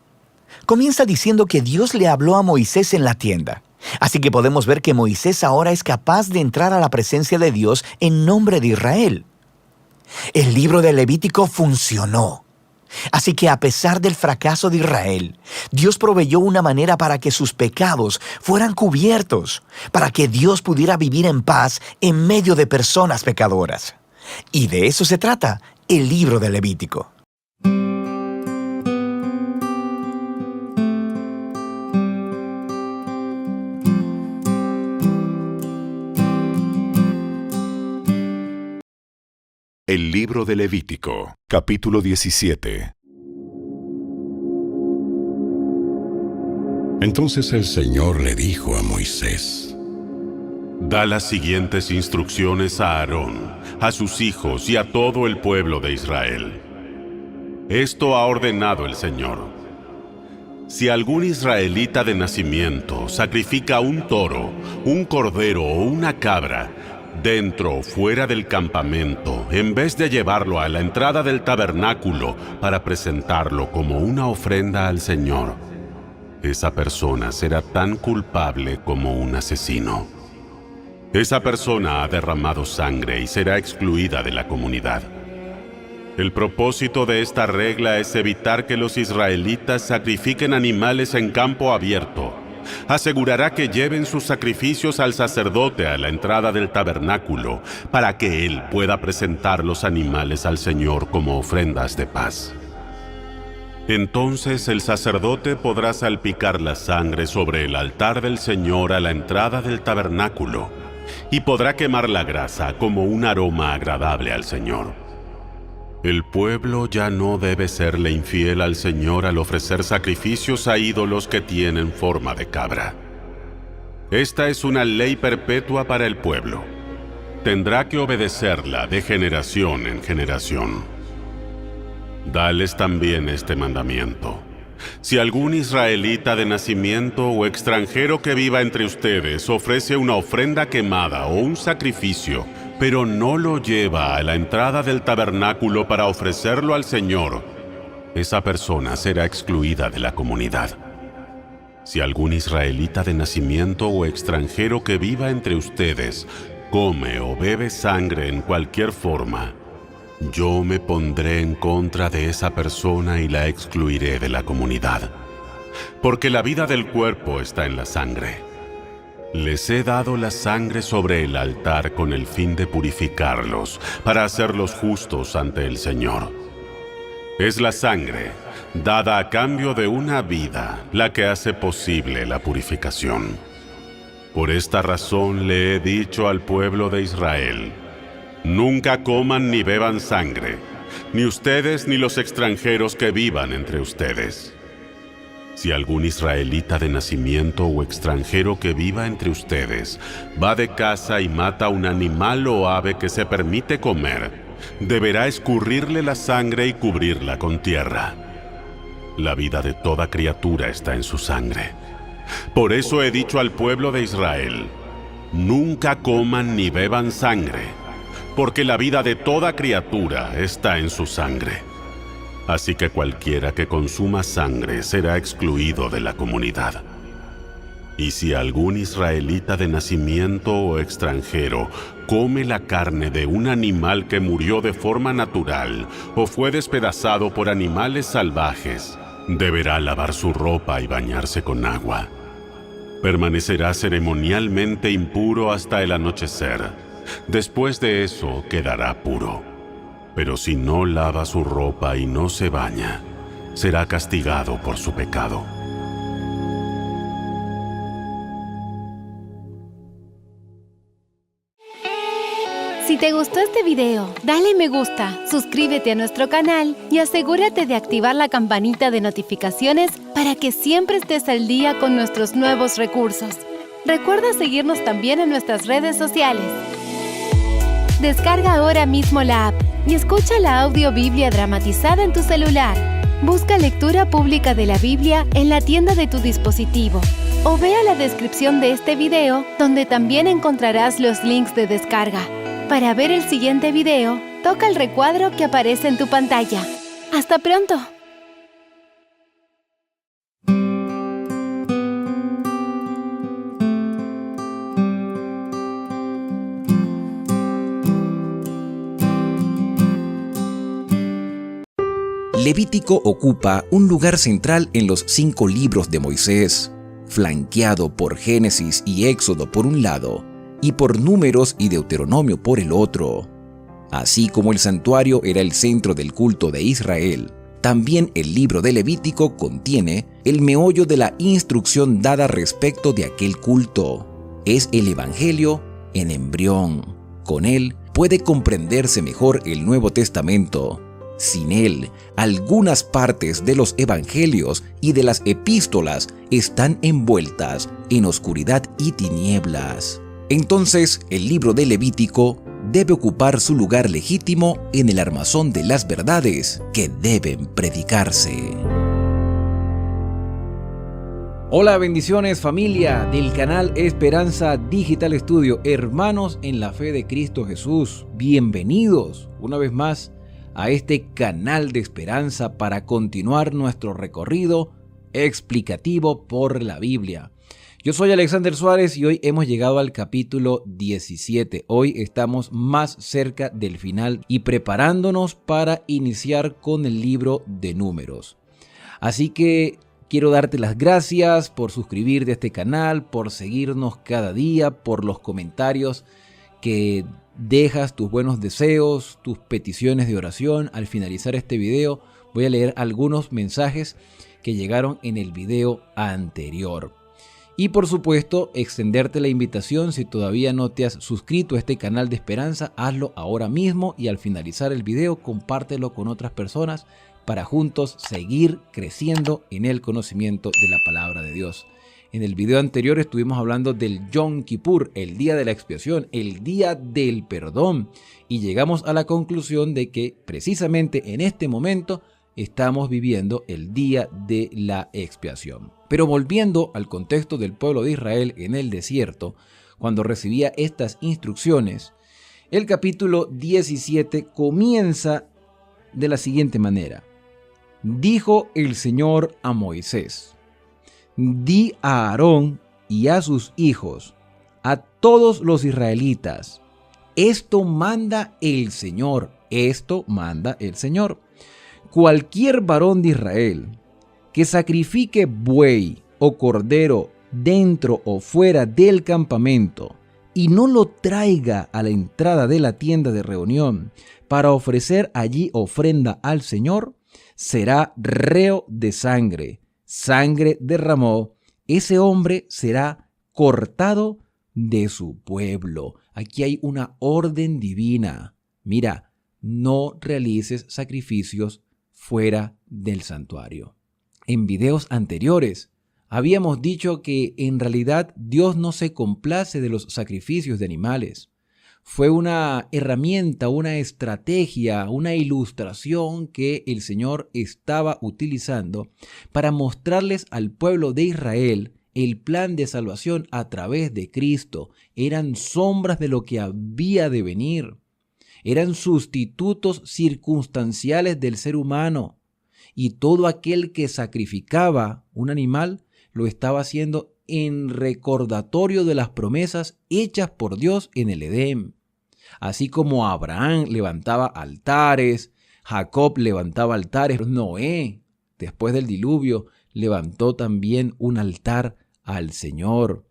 Comienza diciendo que Dios le habló a Moisés en la tienda. Así que podemos ver que Moisés ahora es capaz de entrar a la presencia de Dios en nombre de Israel. El libro de Levítico funcionó. Así que a pesar del fracaso de Israel, Dios proveyó una manera para que sus pecados fueran cubiertos, para que Dios pudiera vivir en paz en medio de personas pecadoras. Y de eso se trata el libro de Levítico. Libro de Levítico, capítulo 17. Entonces el Señor le dijo a Moisés: Da las siguientes instrucciones a Aarón, a sus hijos y a todo el pueblo de Israel. Esto ha ordenado el Señor. Si algún israelita de nacimiento sacrifica un toro, un cordero o una cabra, dentro o fuera del campamento, en vez de llevarlo a la entrada del tabernáculo para presentarlo como una ofrenda al Señor, esa persona será tan culpable como un asesino. Esa persona ha derramado sangre y será excluida de la comunidad. El propósito de esta regla es evitar que los israelitas sacrifiquen animales en campo abierto. Asegurará que lleven sus sacrificios al sacerdote a la entrada del tabernáculo para que él pueda presentar los animales al Señor como ofrendas de paz. Entonces el sacerdote podrá salpicar la sangre sobre el altar del Señor a la entrada del tabernáculo y podrá quemar la grasa como un aroma agradable al Señor. El pueblo ya no debe serle infiel al Señor al ofrecer sacrificios a ídolos que tienen forma de cabra. Esta es una ley perpetua para el pueblo. Tendrá que obedecerla de generación en generación. Dales también este mandamiento. Si algún israelita de nacimiento o extranjero que viva entre ustedes ofrece una ofrenda quemada o un sacrificio, pero no lo lleva a la entrada del tabernáculo para ofrecerlo al Señor, esa persona será excluida de la comunidad. Si algún israelita de nacimiento o extranjero que viva entre ustedes come o bebe sangre en cualquier forma, yo me pondré en contra de esa persona y la excluiré de la comunidad. Porque la vida del cuerpo está en la sangre. Les he dado la sangre sobre el altar con el fin de purificarlos, para hacerlos justos ante el Señor. Es la sangre, dada a cambio de una vida, la que hace posible la purificación. Por esta razón le he dicho al pueblo de Israel: nunca coman ni beban sangre, ni ustedes ni los extranjeros que vivan entre ustedes. Si algún israelita de nacimiento o extranjero que viva entre ustedes va de caza y mata un animal o ave que se permite comer, deberá escurrirle la sangre y cubrirla con tierra. La vida de toda criatura está en su sangre. Por eso he dicho al pueblo de Israel: nunca coman ni beban sangre, porque la vida de toda criatura está en su sangre. Así que cualquiera que consuma sangre será excluido de la comunidad. Y si algún israelita de nacimiento o extranjero come la carne de un animal que murió de forma natural o fue despedazado por animales salvajes, deberá lavar su ropa y bañarse con agua. Permanecerá ceremonialmente impuro hasta el anochecer. Después de eso quedará puro. Pero si no lava su ropa y no se baña, será castigado por su pecado. Si te gustó este video, dale me gusta, suscríbete a nuestro canal y asegúrate de activar la campanita de notificaciones para que siempre estés al día con nuestros nuevos recursos. Recuerda seguirnos también en nuestras redes sociales. Descarga ahora mismo la app y escucha la audiobiblia dramatizada en tu celular. Busca lectura pública de la Biblia en la tienda de tu dispositivo o vea la descripción de este video, donde también encontrarás los links de descarga. Para ver el siguiente video, toca el recuadro que aparece en tu pantalla. ¡Hasta pronto! Levítico ocupa un lugar central en los 5 libros de Moisés, flanqueado por Génesis y Éxodo por un lado, y por Números y Deuteronomio por el otro. Así como el santuario era el centro del culto de Israel, también el libro de Levítico contiene el meollo de la instrucción dada respecto de aquel culto. Es el Evangelio en embrión. Con él puede comprenderse mejor el Nuevo Testamento. Sin él, algunas partes de los evangelios y de las epístolas están envueltas en oscuridad y tinieblas. Entonces, el libro de Levítico debe ocupar su lugar legítimo en el armazón de las verdades que deben predicarse. Hola, bendiciones familia del canal Esperanza Digital Studio, hermanos en la fe de Cristo Jesús. Bienvenidos una vez más a este canal de esperanza para continuar nuestro recorrido explicativo por la Biblia. Yo soy Alexander Suárez y hoy hemos llegado al capítulo 17. Hoy estamos más cerca del final y preparándonos para iniciar con el libro de Números. Así que quiero darte las gracias por suscribirte a este canal, por seguirnos cada día, por los comentarios que dejas, tus buenos deseos, tus peticiones de oración. Al finalizar este video voy a leer algunos mensajes que llegaron en el video anterior. Y por supuesto, extenderte la invitación, si todavía no te has suscrito a este canal de esperanza, hazlo ahora mismo y al finalizar el video compártelo con otras personas para juntos seguir creciendo en el conocimiento de la palabra de Dios. En el video anterior estuvimos hablando del Yom Kippur, el día de la expiación, el día del perdón, y llegamos a la conclusión de que precisamente en este momento estamos viviendo el día de la expiación. Pero volviendo al contexto del pueblo de Israel en el desierto, cuando recibía estas instrucciones, el capítulo 17 comienza de la siguiente manera. Dijo el Señor a Moisés: di a Aarón y a sus hijos, a todos los israelitas, esto manda el Señor, esto manda el Señor. Cualquier varón de Israel que sacrifique buey o cordero dentro o fuera del campamento y no lo traiga a la entrada de la tienda de reunión para ofrecer allí ofrenda al Señor, será reo de sangre. Sangre derramó, ese hombre será cortado de su pueblo. Aquí hay una orden divina. Mira, no realices sacrificios fuera del santuario. En videos anteriores habíamos dicho que en realidad Dios no se complace de los sacrificios de animales. Fue una herramienta, una estrategia, una ilustración que el Señor estaba utilizando para mostrarles al pueblo de Israel el plan de salvación a través de Cristo. Eran sombras de lo que había de venir. Eran sustitutos circunstanciales del ser humano. Y todo aquel que sacrificaba un animal lo estaba haciendo en recordatorio de las promesas hechas por Dios en el Edén. Así como Abraham levantaba altares, Jacob levantaba altares, Noé, después del diluvio, levantó también un altar al Señor.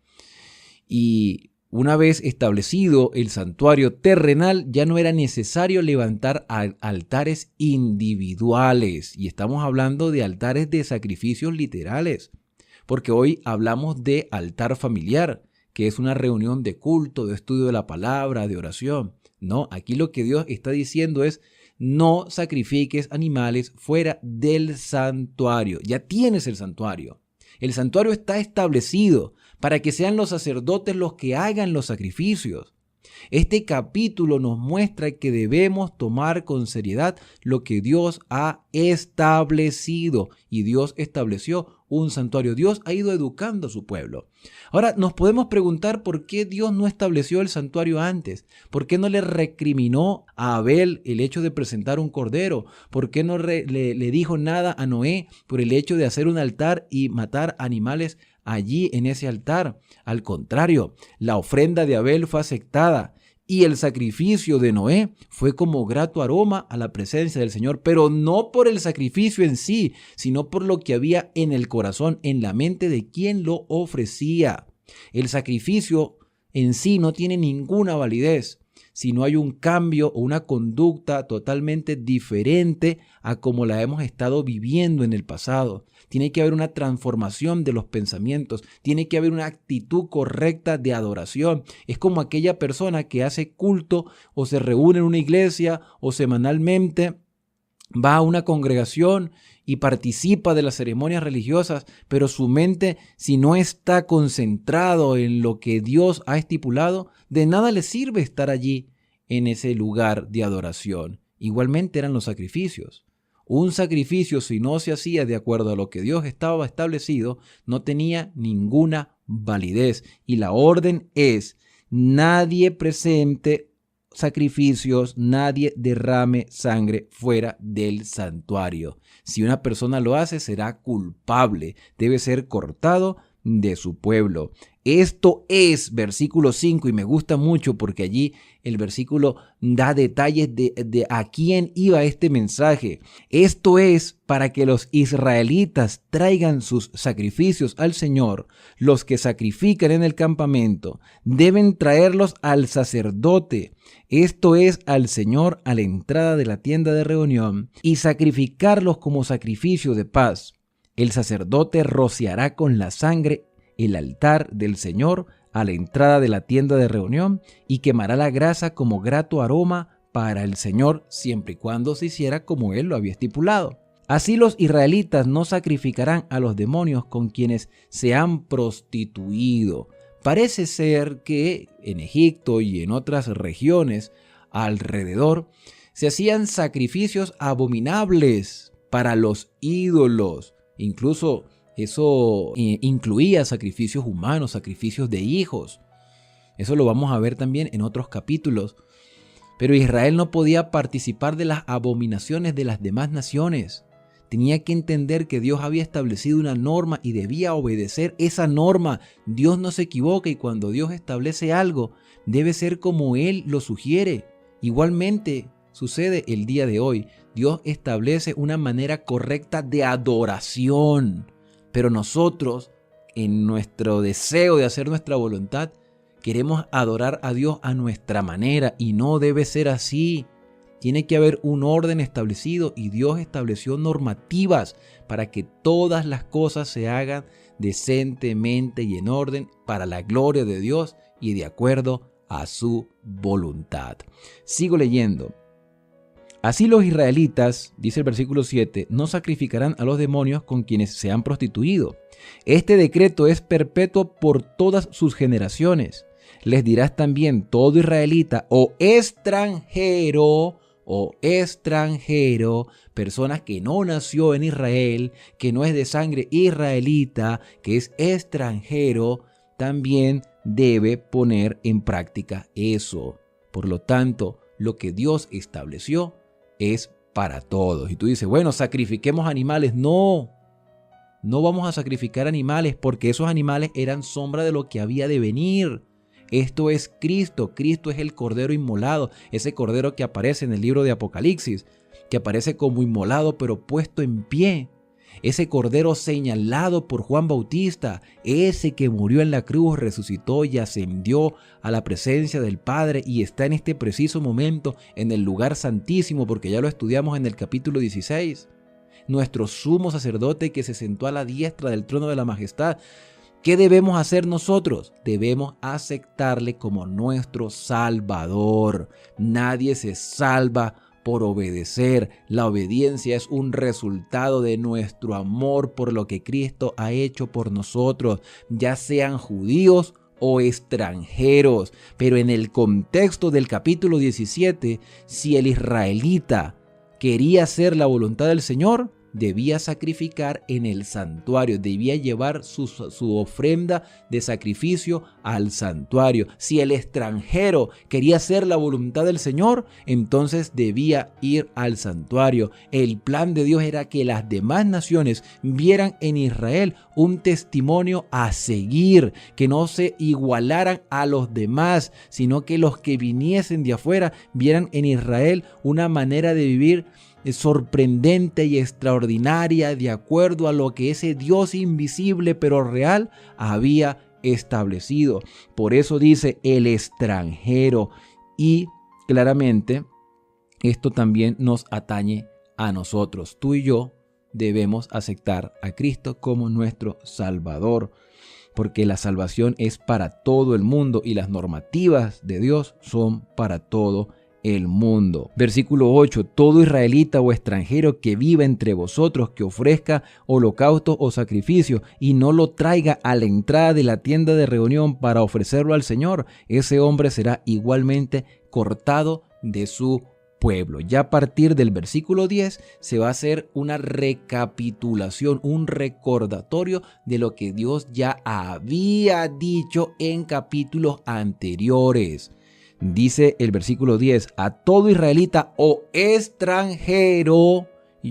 Y una vez establecido el santuario terrenal, ya no era necesario levantar altares individuales. Y estamos hablando de altares de sacrificios literales, porque hoy hablamos de altar familiar, que es una reunión de culto, de estudio de la palabra, de oración. No, aquí lo que Dios está diciendo es: no sacrifiques animales fuera del santuario. Ya tienes el santuario. El santuario está establecido para que sean los sacerdotes los que hagan los sacrificios. Este capítulo nos muestra que debemos tomar con seriedad lo que Dios ha establecido. Y Dios estableció un santuario. Dios ha ido educando a su pueblo. Ahora nos podemos preguntar por qué Dios no estableció el santuario antes. ¿Por qué no le recriminó a Abel el hecho de presentar un cordero? ¿Por qué no le dijo nada a Noé por el hecho de hacer un altar y matar animales allí en ese altar? Al contrario, la ofrenda de Abel fue aceptada y el sacrificio de Noé fue como grato aroma a la presencia del Señor, pero no por el sacrificio en sí, sino por lo que había en el corazón, en la mente de quien lo ofrecía. El sacrificio en sí no tiene ninguna validez. si no hay un cambio o una conducta totalmente diferente a como la hemos estado viviendo en el pasado. Tiene que haber una transformación de los pensamientos, tiene que haber una actitud correcta de adoración. Es como aquella persona que hace culto o se reúne en una iglesia o semanalmente va a una congregación y participa de las ceremonias religiosas, pero su mente, si no está concentrado en lo que Dios ha estipulado, de nada le sirve estar allí en ese lugar de adoración. Igualmente eran los sacrificios. Un sacrificio, si no se hacía de acuerdo a lo que Dios estaba establecido, no tenía ninguna validez. Y la orden es: nadie presente sacrificios, nadie derrame sangre fuera del santuario. Si una persona lo hace, será culpable, debe ser cortado de su pueblo. Esto es versículo 5 y me gusta mucho porque allí el versículo da detalles de a quién iba este mensaje. Esto es para que los israelitas traigan sus sacrificios al Señor. Los que sacrifican en el campamento deben traerlos al sacerdote. Esto es al Señor a la entrada de la tienda de reunión y sacrificarlos como sacrificio de paz. El sacerdote rociará con la sangre el altar del Señor a la entrada de la tienda de reunión y quemará la grasa como grato aroma para el Señor, siempre y cuando se hiciera como Él lo había estipulado. Así los israelitas no sacrificarán a los demonios con quienes se han prostituido. Parece ser que en Egipto y en otras regiones alrededor se hacían sacrificios abominables para los ídolos. Incluso eso incluía sacrificios humanos, sacrificios de hijos. Eso lo vamos a ver también en otros capítulos. Pero Israel no podía participar de las abominaciones de las demás naciones. Tenía que entender que Dios había establecido una norma y debía obedecer esa norma. Dios no se equivoca y cuando Dios establece algo, debe ser como Él lo sugiere. Igualmente sucede el día de hoy. Dios establece una manera correcta de adoración. Pero nosotros, en nuestro deseo de hacer nuestra voluntad, queremos adorar a Dios a nuestra manera y no debe ser así. Tiene que haber un orden establecido y Dios estableció normativas para que todas las cosas se hagan decentemente y en orden para la gloria de Dios y de acuerdo a su voluntad. Sigo leyendo. Así los israelitas, dice el versículo 7, no sacrificarán a los demonios con quienes se han prostituido. Este decreto es perpetuo por todas sus generaciones. Les dirás también todo israelita o extranjero, personas que no nació en Israel, que no es de sangre israelita, que es extranjero, también debe poner en práctica eso. Por lo tanto, lo que Dios estableció es para todos. Y tú dices, bueno, sacrifiquemos animales. No vamos a sacrificar animales porque esos animales eran sombra de lo que había de venir. Esto es Cristo. Cristo es el Cordero inmolado, ese Cordero que aparece en el libro de Apocalipsis, que aparece como inmolado pero puesto en pie. Ese Cordero señalado por Juan Bautista, ese que murió en la cruz, resucitó y ascendió a la presencia del Padre y está en este preciso momento en el lugar santísimo, porque ya lo estudiamos en el capítulo 16. Nuestro sumo sacerdote que se sentó a la diestra del trono de la majestad. ¿Qué debemos hacer nosotros? Debemos aceptarle como nuestro Salvador. Nadie se salva por obedecer. La obediencia es un resultado de nuestro amor por lo que Cristo ha hecho por nosotros, ya sean judíos o extranjeros. Pero en el contexto del capítulo 17, si el israelita quería hacer la voluntad del Señor, debía sacrificar en el santuario, debía llevar su ofrenda de sacrificio al santuario. Si el extranjero quería hacer la voluntad del Señor, entonces debía ir al santuario. El plan de Dios era que las demás naciones vieran en Israel un testimonio a seguir, que no se igualaran a los demás, sino que los que viniesen de afuera vieran en Israel una manera de vivir sorprendente y extraordinaria de acuerdo a lo que ese Dios invisible pero real había establecido. Por eso dice el extranjero, y claramente esto también nos atañe a nosotros. Tú y yo debemos aceptar a Cristo como nuestro Salvador, porque la salvación es para todo el mundo y las normativas de Dios son para todo el mundo. Versículo 8. Todo israelita o extranjero que viva entre vosotros, que ofrezca holocausto o sacrificio y no lo traiga a la entrada de la tienda de reunión para ofrecerlo al Señor, ese hombre será igualmente cortado de su pueblo. Ya a partir del versículo 10 se va a hacer una recapitulación, un recordatorio de lo que Dios ya había dicho en capítulos anteriores. Dice el versículo 10, a todo israelita o extranjero, y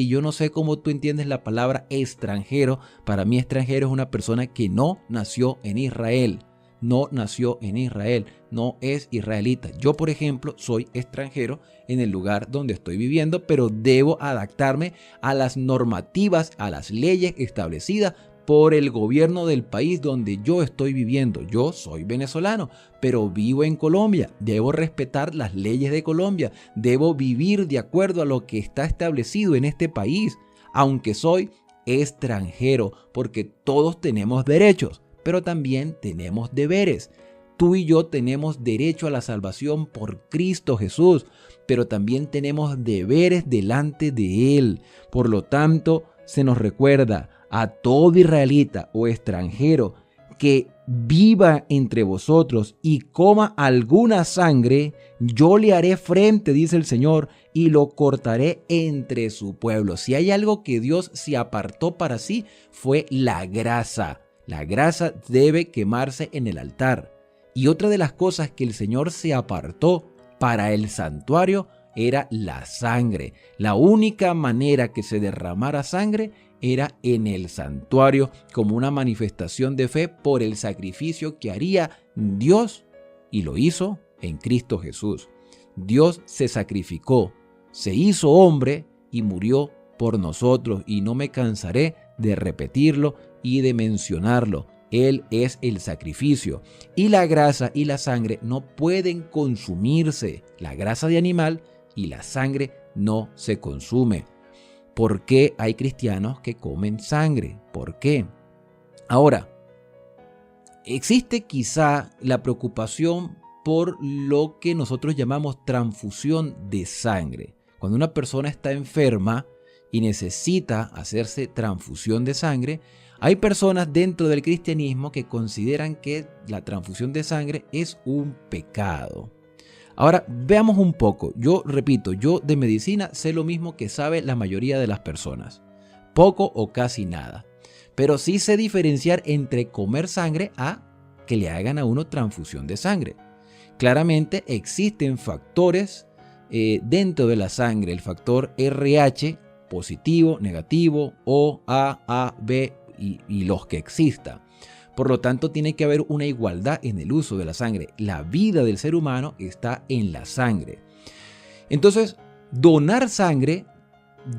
yo no sé cómo tú entiendes la palabra extranjero. Para mí extranjero es una persona que no nació en Israel. No nació en Israel, no es israelita. Yo, por ejemplo, soy extranjero en el lugar donde estoy viviendo, pero debo adaptarme a las normativas, a las leyes establecidas por el gobierno del país donde yo estoy viviendo. Yo soy venezolano, pero vivo en Colombia. Debo respetar las leyes de Colombia. Debo vivir de acuerdo a lo que está establecido en este país, aunque soy extranjero, porque todos tenemos derechos, pero también tenemos deberes. Tú y yo tenemos derecho a la salvación por Cristo Jesús, pero también tenemos deberes delante de Él. Por lo tanto, se nos recuerda a todo israelita o extranjero que viva entre vosotros y coma alguna sangre, yo le haré frente, dice el Señor, y lo cortaré entre su pueblo. Si hay algo que Dios se apartó para sí, fue la grasa. La grasa debe quemarse en el altar. Y otra de las cosas que el Señor se apartó para el santuario era la sangre. La única manera que se derramara sangre era en el santuario, como una manifestación de fe por el sacrificio que haría Dios, y lo hizo en Cristo Jesús. Dios se sacrificó, se hizo hombre y murió por nosotros, y no me cansaré de repetirlo y de mencionarlo. Él es el sacrificio, y la grasa y la sangre no pueden consumirse. La grasa de animal y la sangre no se consume. ¿Por qué hay cristianos que comen sangre? ¿Por qué? Ahora, existe quizá la preocupación por lo que nosotros llamamos transfusión de sangre. Cuando una persona está enferma y necesita hacerse transfusión de sangre, hay personas dentro del cristianismo que consideran que la transfusión de sangre es un pecado. Ahora, veamos un poco. Yo repito, yo de medicina sé lo mismo que sabe la mayoría de las personas. Poco o casi nada. Pero sí sé diferenciar entre comer sangre a que le hagan a uno transfusión de sangre. Claramente existen factores dentro de la sangre. El factor RH, positivo, negativo, O, A, B y los que existan. Por lo tanto, tiene que haber una igualdad en el uso de la sangre. La vida del ser humano está en la sangre. Entonces, donar sangre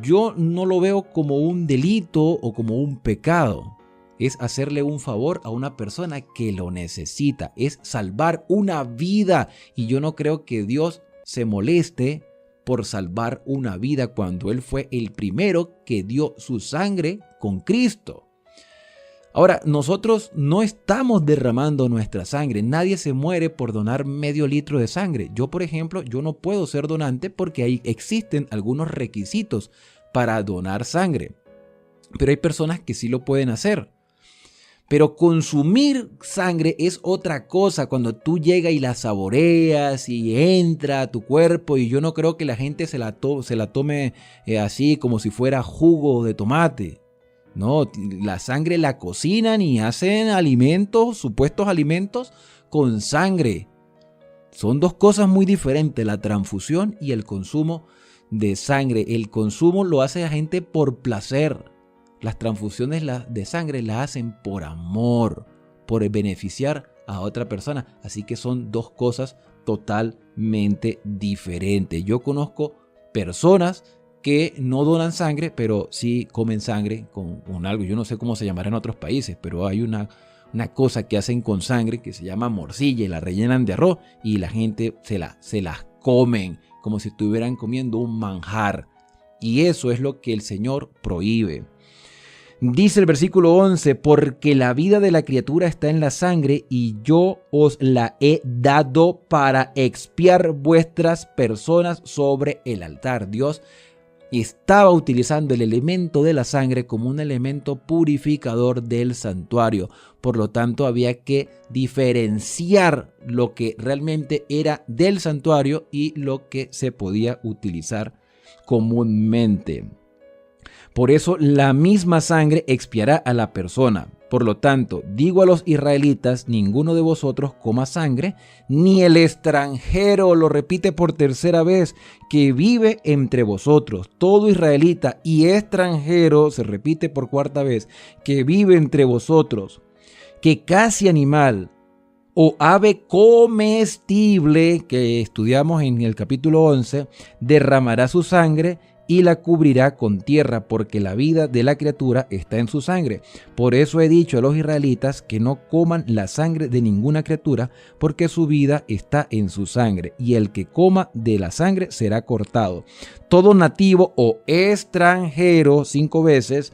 yo no lo veo como un delito o como un pecado. Es hacerle un favor a una persona que lo necesita. Es salvar una vida. Y yo no creo que Dios se moleste por salvar una vida cuando Él fue el primero que dio su sangre con Cristo. Ahora, nosotros no estamos derramando nuestra sangre. Nadie se muere por donar medio litro de sangre. Yo, por ejemplo, yo no puedo ser donante porque existen algunos requisitos para donar sangre. Pero hay personas que sí lo pueden hacer. Pero consumir sangre es otra cosa. Cuando tú llegas y la saboreas y entra a tu cuerpo, y yo no creo que la gente se la tome así como si fuera jugo de tomate. No, la sangre la cocinan y hacen alimentos, supuestos alimentos con sangre. Son dos cosas muy diferentes, la transfusión y el consumo de sangre. El consumo lo hace la gente por placer. Las transfusiones de sangre las hacen por amor, por beneficiar a otra persona. Así que son dos cosas totalmente diferentes. Yo conozco personas que no donan sangre, pero sí comen sangre con algo. Yo no sé cómo se llamará en otros países, pero hay una cosa que hacen con sangre que se llama morcilla y la rellenan de arroz y la gente se las comen, como si estuvieran comiendo un manjar. Y eso es lo que el Señor prohíbe. Dice el versículo 11, porque la vida de la criatura está en la sangre y yo os la he dado para expiar vuestras personas sobre el altar. Dios estaba utilizando el elemento de la sangre como un elemento purificador del santuario. Por lo tanto, había que diferenciar lo que realmente era del santuario y lo que se podía utilizar comúnmente. Por eso la misma sangre expiará a la persona. Por lo tanto, digo a los israelitas, ninguno de vosotros coma sangre, ni el extranjero, lo repite por tercera vez, que vive entre vosotros. Todo israelita y extranjero, se repite por cuarta vez, que vive entre vosotros, que case animal o ave comestible, que estudiamos en el capítulo 11, derramará su sangre y la cubrirá con tierra, porque la vida de la criatura está en su sangre. Por eso he dicho a los israelitas que no coman la sangre de ninguna criatura, porque su vida está en su sangre, y el que coma de la sangre será cortado. Todo nativo o extranjero, 5 veces,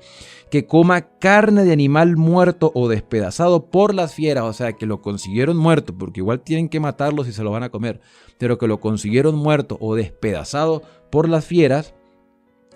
que coma carne de animal muerto o despedazado por las fieras, o sea, que lo consiguieron muerto, porque igual tienen que matarlo si se lo van a comer, pero que lo consiguieron muerto o despedazado por las fieras,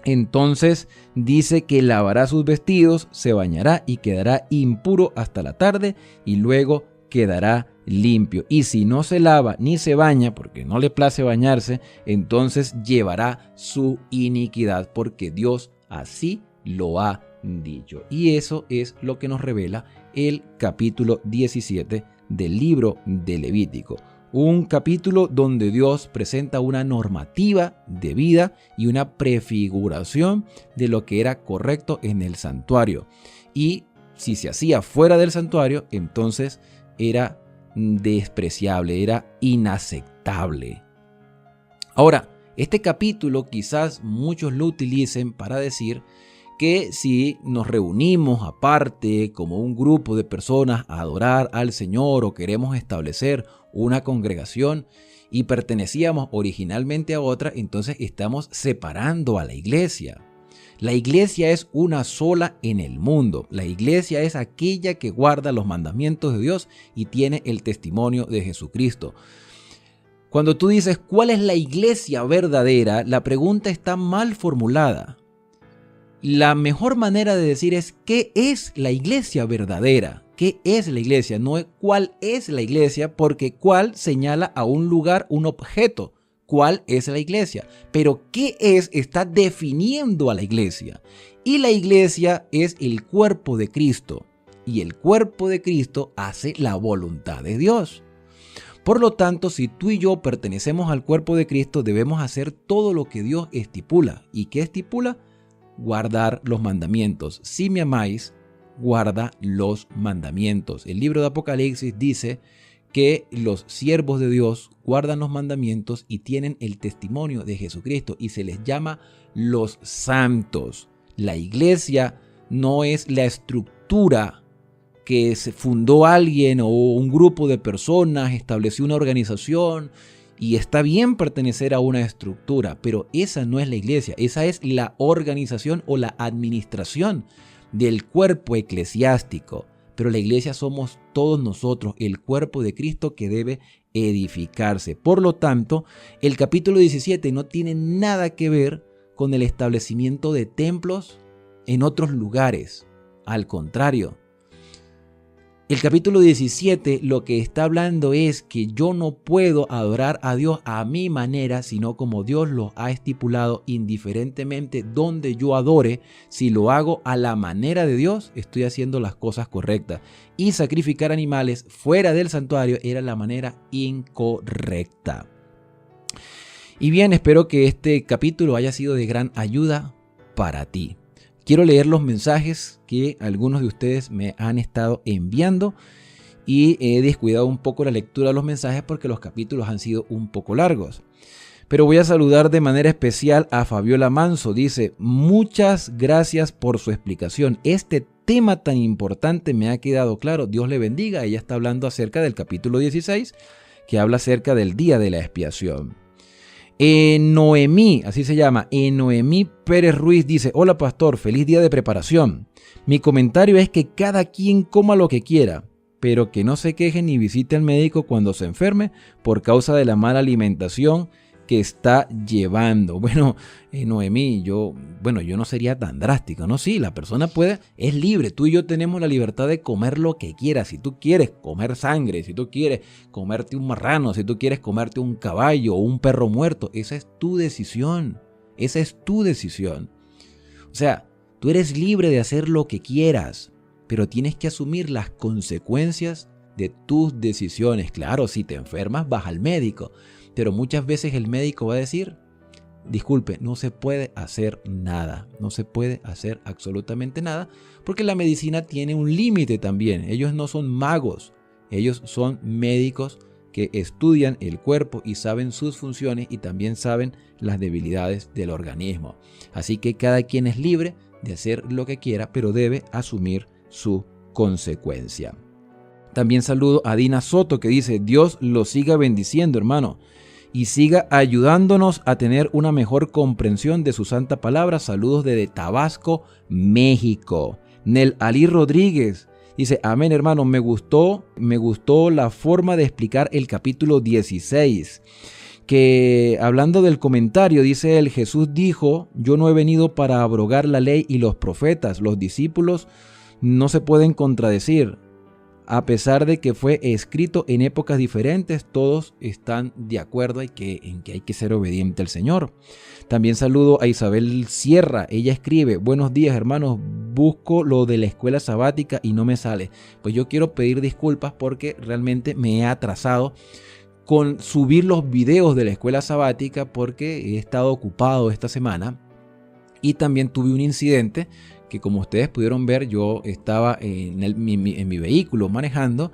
entonces dice que lavará sus vestidos, se bañará y quedará impuro hasta la tarde y luego quedará limpio. Y si no se lava ni se baña, porque no le place bañarse, entonces llevará su iniquidad, porque Dios así lo ha dicho. Y eso es lo que nos revela el capítulo 17 del libro de Levítico. Un capítulo donde Dios presenta una normativa de vida y una prefiguración de lo que era correcto en el santuario. Y si se hacía fuera del santuario, entonces era despreciable, era inaceptable. Ahora, este capítulo quizás muchos lo utilicen para decir que si nos reunimos aparte como un grupo de personas a adorar al Señor o queremos establecer una congregación y pertenecíamos originalmente a otra, entonces estamos separando a la iglesia. La iglesia es una sola en el mundo. La iglesia es aquella que guarda los mandamientos de Dios y tiene el testimonio de Jesucristo. Cuando tú dices ¿cuál es la iglesia verdadera?, la pregunta está mal formulada. La mejor manera de decir es ¿qué es la iglesia verdadera? ¿Qué es la iglesia? No es cuál es la iglesia, porque cuál señala a un lugar, un objeto. ¿Cuál es la iglesia? Pero ¿qué es? Está definiendo a la iglesia. Y la iglesia es el cuerpo de Cristo. Y el cuerpo de Cristo hace la voluntad de Dios. Por lo tanto, si tú y yo pertenecemos al cuerpo de Cristo, debemos hacer todo lo que Dios estipula. ¿Y qué estipula? Guardar los mandamientos. Si me amáis, guarda los mandamientos. El libro de Apocalipsis dice que los siervos de Dios guardan los mandamientos y tienen el testimonio de Jesucristo y se les llama los santos. La iglesia no es la estructura que se fundó alguien o un grupo de personas, estableció una organización. Y está bien pertenecer a una estructura, pero esa no es la iglesia, esa es la organización o la administración del cuerpo eclesiástico. Pero la iglesia somos todos nosotros, el cuerpo de Cristo que debe edificarse. Por lo tanto, el capítulo 17 no tiene nada que ver con el establecimiento de templos en otros lugares. Al contrario, el capítulo 17 lo que está hablando es que yo no puedo adorar a Dios a mi manera, sino como Dios lo ha estipulado, indiferentemente donde yo adore. Si lo hago a la manera de Dios, estoy haciendo las cosas correctas. Y sacrificar animales fuera del santuario era la manera incorrecta. Y bien, espero que este capítulo haya sido de gran ayuda para ti. Quiero leer los mensajes que algunos de ustedes me han estado enviando y he descuidado un poco la lectura de los mensajes porque los capítulos han sido un poco largos. Pero voy a saludar de manera especial a Fabiola Manso. Dice, muchas gracias por su explicación. Este tema tan importante me ha quedado claro. Dios le bendiga. Ella está hablando acerca del capítulo 16, que habla acerca del día de la expiación. Noemí, así se llama, Noemí Pérez Ruiz dice: hola pastor, feliz día de preparación. Mi comentario es que cada quien coma lo que quiera, pero que no se queje ni visite al médico cuando se enferme por causa de la mala alimentación que está llevando. Bueno, Noemí, yo no sería tan drástico, ¿no? Sí, la persona es libre. Tú y yo tenemos la libertad de comer lo que quieras. Si tú quieres comer sangre, si tú quieres comerte un marrano, si tú quieres comerte un caballo o un perro muerto, esa es tu decisión. Esa es tu decisión. O sea, tú eres libre de hacer lo que quieras, pero tienes que asumir las consecuencias de tus decisiones. Claro, si te enfermas, vas al médico. Pero muchas veces el médico va a decir: disculpe, no se puede hacer nada, no se puede hacer absolutamente nada, porque la medicina tiene un límite también. Ellos no son magos, ellos son médicos que estudian el cuerpo y saben sus funciones y también saben las debilidades del organismo. Así que cada quien es libre de hacer lo que quiera, pero debe asumir su consecuencia. También saludo a Dina Soto, que dice: Dios lo siga bendiciendo, hermano, y siga ayudándonos a tener una mejor comprensión de su santa palabra. Saludos desde Tabasco, México. Nel Ali Rodríguez dice: amén, hermano, me gustó la forma de explicar el capítulo 16. Que hablando del comentario, dice él: Jesús dijo: yo no he venido para abrogar la ley y los profetas. Los discípulos no se pueden contradecir. A pesar de que fue escrito en épocas diferentes, todos están de acuerdo en que hay que ser obediente al Señor. También saludo a Isabel Sierra. Ella escribe: buenos días, hermanos, busco lo de la escuela sabática y no me sale. Pues yo quiero pedir disculpas porque realmente me he atrasado con subir los videos de la escuela sabática porque he estado ocupado esta semana y también tuve un incidente que, como ustedes pudieron ver, yo estaba en mi vehículo manejando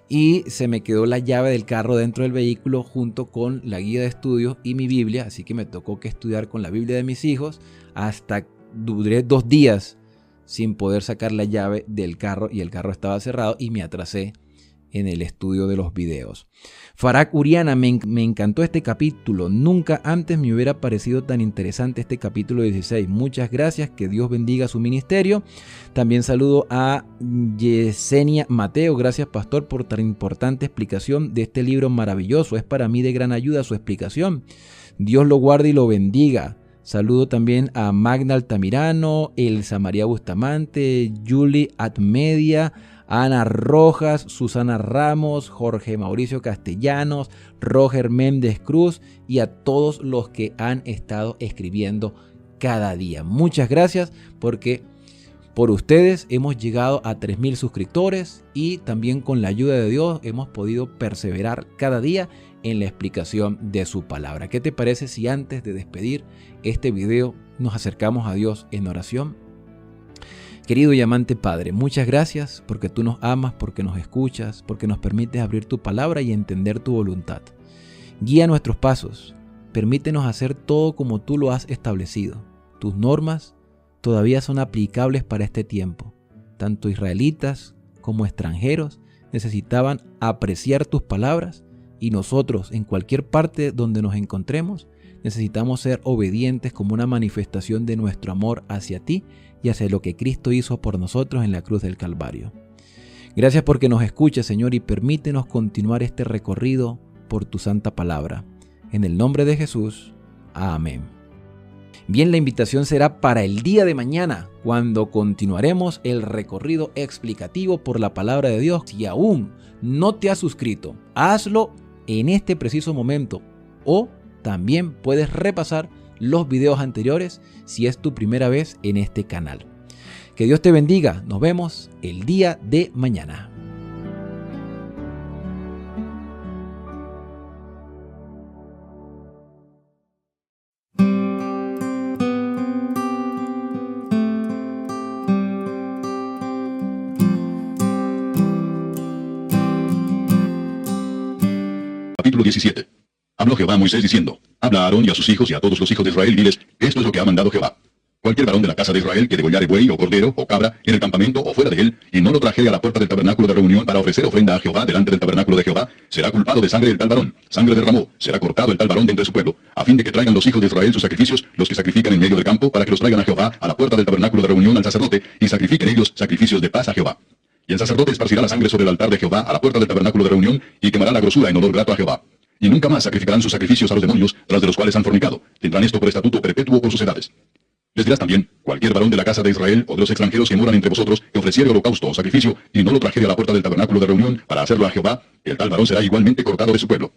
y se me quedó la llave del carro dentro del vehículo junto con la guía de estudios y mi Biblia, así que me tocó que estudiar con la Biblia de mis hijos. Hasta duré 2 días sin poder sacar la llave del carro y el carro estaba cerrado y me atrasé en el estudio de los videos. Farak Uriana: me encantó este capítulo. Nunca antes me hubiera parecido tan interesante este capítulo 16. Muchas gracias, que Dios bendiga su ministerio. También saludo a Yesenia Mateo: gracias, pastor, por tan importante explicación de este libro maravilloso. Es para mí de gran ayuda su explicación. Dios lo guarde y lo bendiga. Saludo también a Magna Altamirano, Elsa María Bustamante, Julie Atmedia, Ana Rojas, Susana Ramos, Jorge Mauricio Castellanos, Roger Méndez Cruz y a todos los que han estado escribiendo cada día. Muchas gracias, porque por ustedes hemos llegado a 3,000 suscriptores y también con la ayuda de Dios hemos podido perseverar cada día en la explicación de su palabra. ¿Qué te parece si antes de despedir este video nos acercamos a Dios en oración? Querido y amante Padre, muchas gracias porque tú nos amas, porque nos escuchas, porque nos permites abrir tu palabra y entender tu voluntad. Guía nuestros pasos, permítenos hacer todo como tú lo has establecido. Tus normas todavía son aplicables para este tiempo. Tanto israelitas como extranjeros necesitaban apreciar tus palabras y nosotros, en cualquier parte donde nos encontremos, necesitamos ser obedientes como una manifestación de nuestro amor hacia ti y hacia lo que Cristo hizo por nosotros en la cruz del Calvario. Gracias porque nos escuchas, Señor, y permítenos continuar este recorrido por tu santa palabra. En el nombre de Jesús, amén. Bien, la invitación será para el día de mañana, cuando continuaremos el recorrido explicativo por la palabra de Dios. Si aún no te has suscrito, hazlo en este preciso momento, o también puedes repasar los videos anteriores si es tu primera vez en este canal. Que Dios te bendiga. Nos vemos el día de mañana. Capítulo 17. Habló Jehová a Moisés diciendo: habla a Aarón y a sus hijos y a todos los hijos de Israel, y diles: esto es lo que ha mandado Jehová. Cualquier varón de la casa de Israel que degollare buey o cordero o cabra en el campamento o fuera de él, y no lo trajere a la puerta del tabernáculo de reunión para ofrecer ofrenda a Jehová delante del tabernáculo de Jehová, será culpado de sangre del tal varón. Sangre derramó, será cortado el tal varón de entre su pueblo, a fin de que traigan los hijos de Israel sus sacrificios, los que sacrifican en medio del campo, para que los traigan a Jehová a la puerta del tabernáculo de reunión al sacerdote, y sacrifiquen ellos sacrificios de paz a Jehová. Y el sacerdote esparcirá la sangre sobre el altar de Jehová a la puerta del tabernáculo de reunión, y quemará la grosura en olor grato a Jehová. Y nunca más sacrificarán sus sacrificios a los demonios, tras de los cuales han fornicado. Tendrán esto por estatuto perpetuo por sus edades. Les dirás también, cualquier varón de la casa de Israel o de los extranjeros que moran entre vosotros, que ofreciere holocausto o sacrificio, y no lo trajere a la puerta del tabernáculo de reunión para hacerlo a Jehová, el tal varón será igualmente cortado de su pueblo.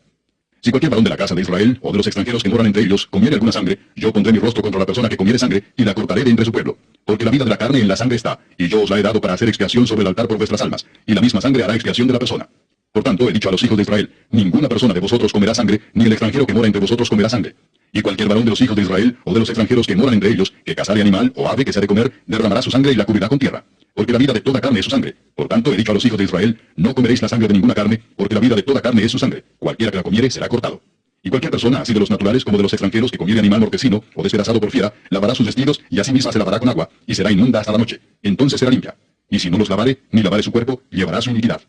Si cualquier varón de la casa de Israel o de los extranjeros que moran entre ellos comiere alguna sangre, yo pondré mi rostro contra la persona que comiere sangre, y la cortaré de entre su pueblo. Porque la vida de la carne en la sangre está, y yo os la he dado para hacer expiación sobre el altar por vuestras almas, y la misma sangre hará expiación de la persona. Por tanto, he dicho a los hijos de Israel, ninguna persona de vosotros comerá sangre, ni el extranjero que mora entre vosotros comerá sangre. Y cualquier varón de los hijos de Israel o de los extranjeros que moran entre ellos, que cazare animal o ave que se ha de comer, derramará su sangre y la cubrirá con tierra. Porque la vida de toda carne es su sangre. Por tanto, he dicho a los hijos de Israel, no comeréis la sangre de ninguna carne, porque la vida de toda carne es su sangre. Cualquiera que la comiere será cortado. Y cualquier persona, así de los naturales como de los extranjeros, que comiere animal mortecino o despedazado por fiera, lavará sus vestidos y así misma se lavará con agua, y será inmunda hasta la noche. Entonces será limpia. Y si no los lavare, ni lavare su cuerpo, llevará su iniquidad.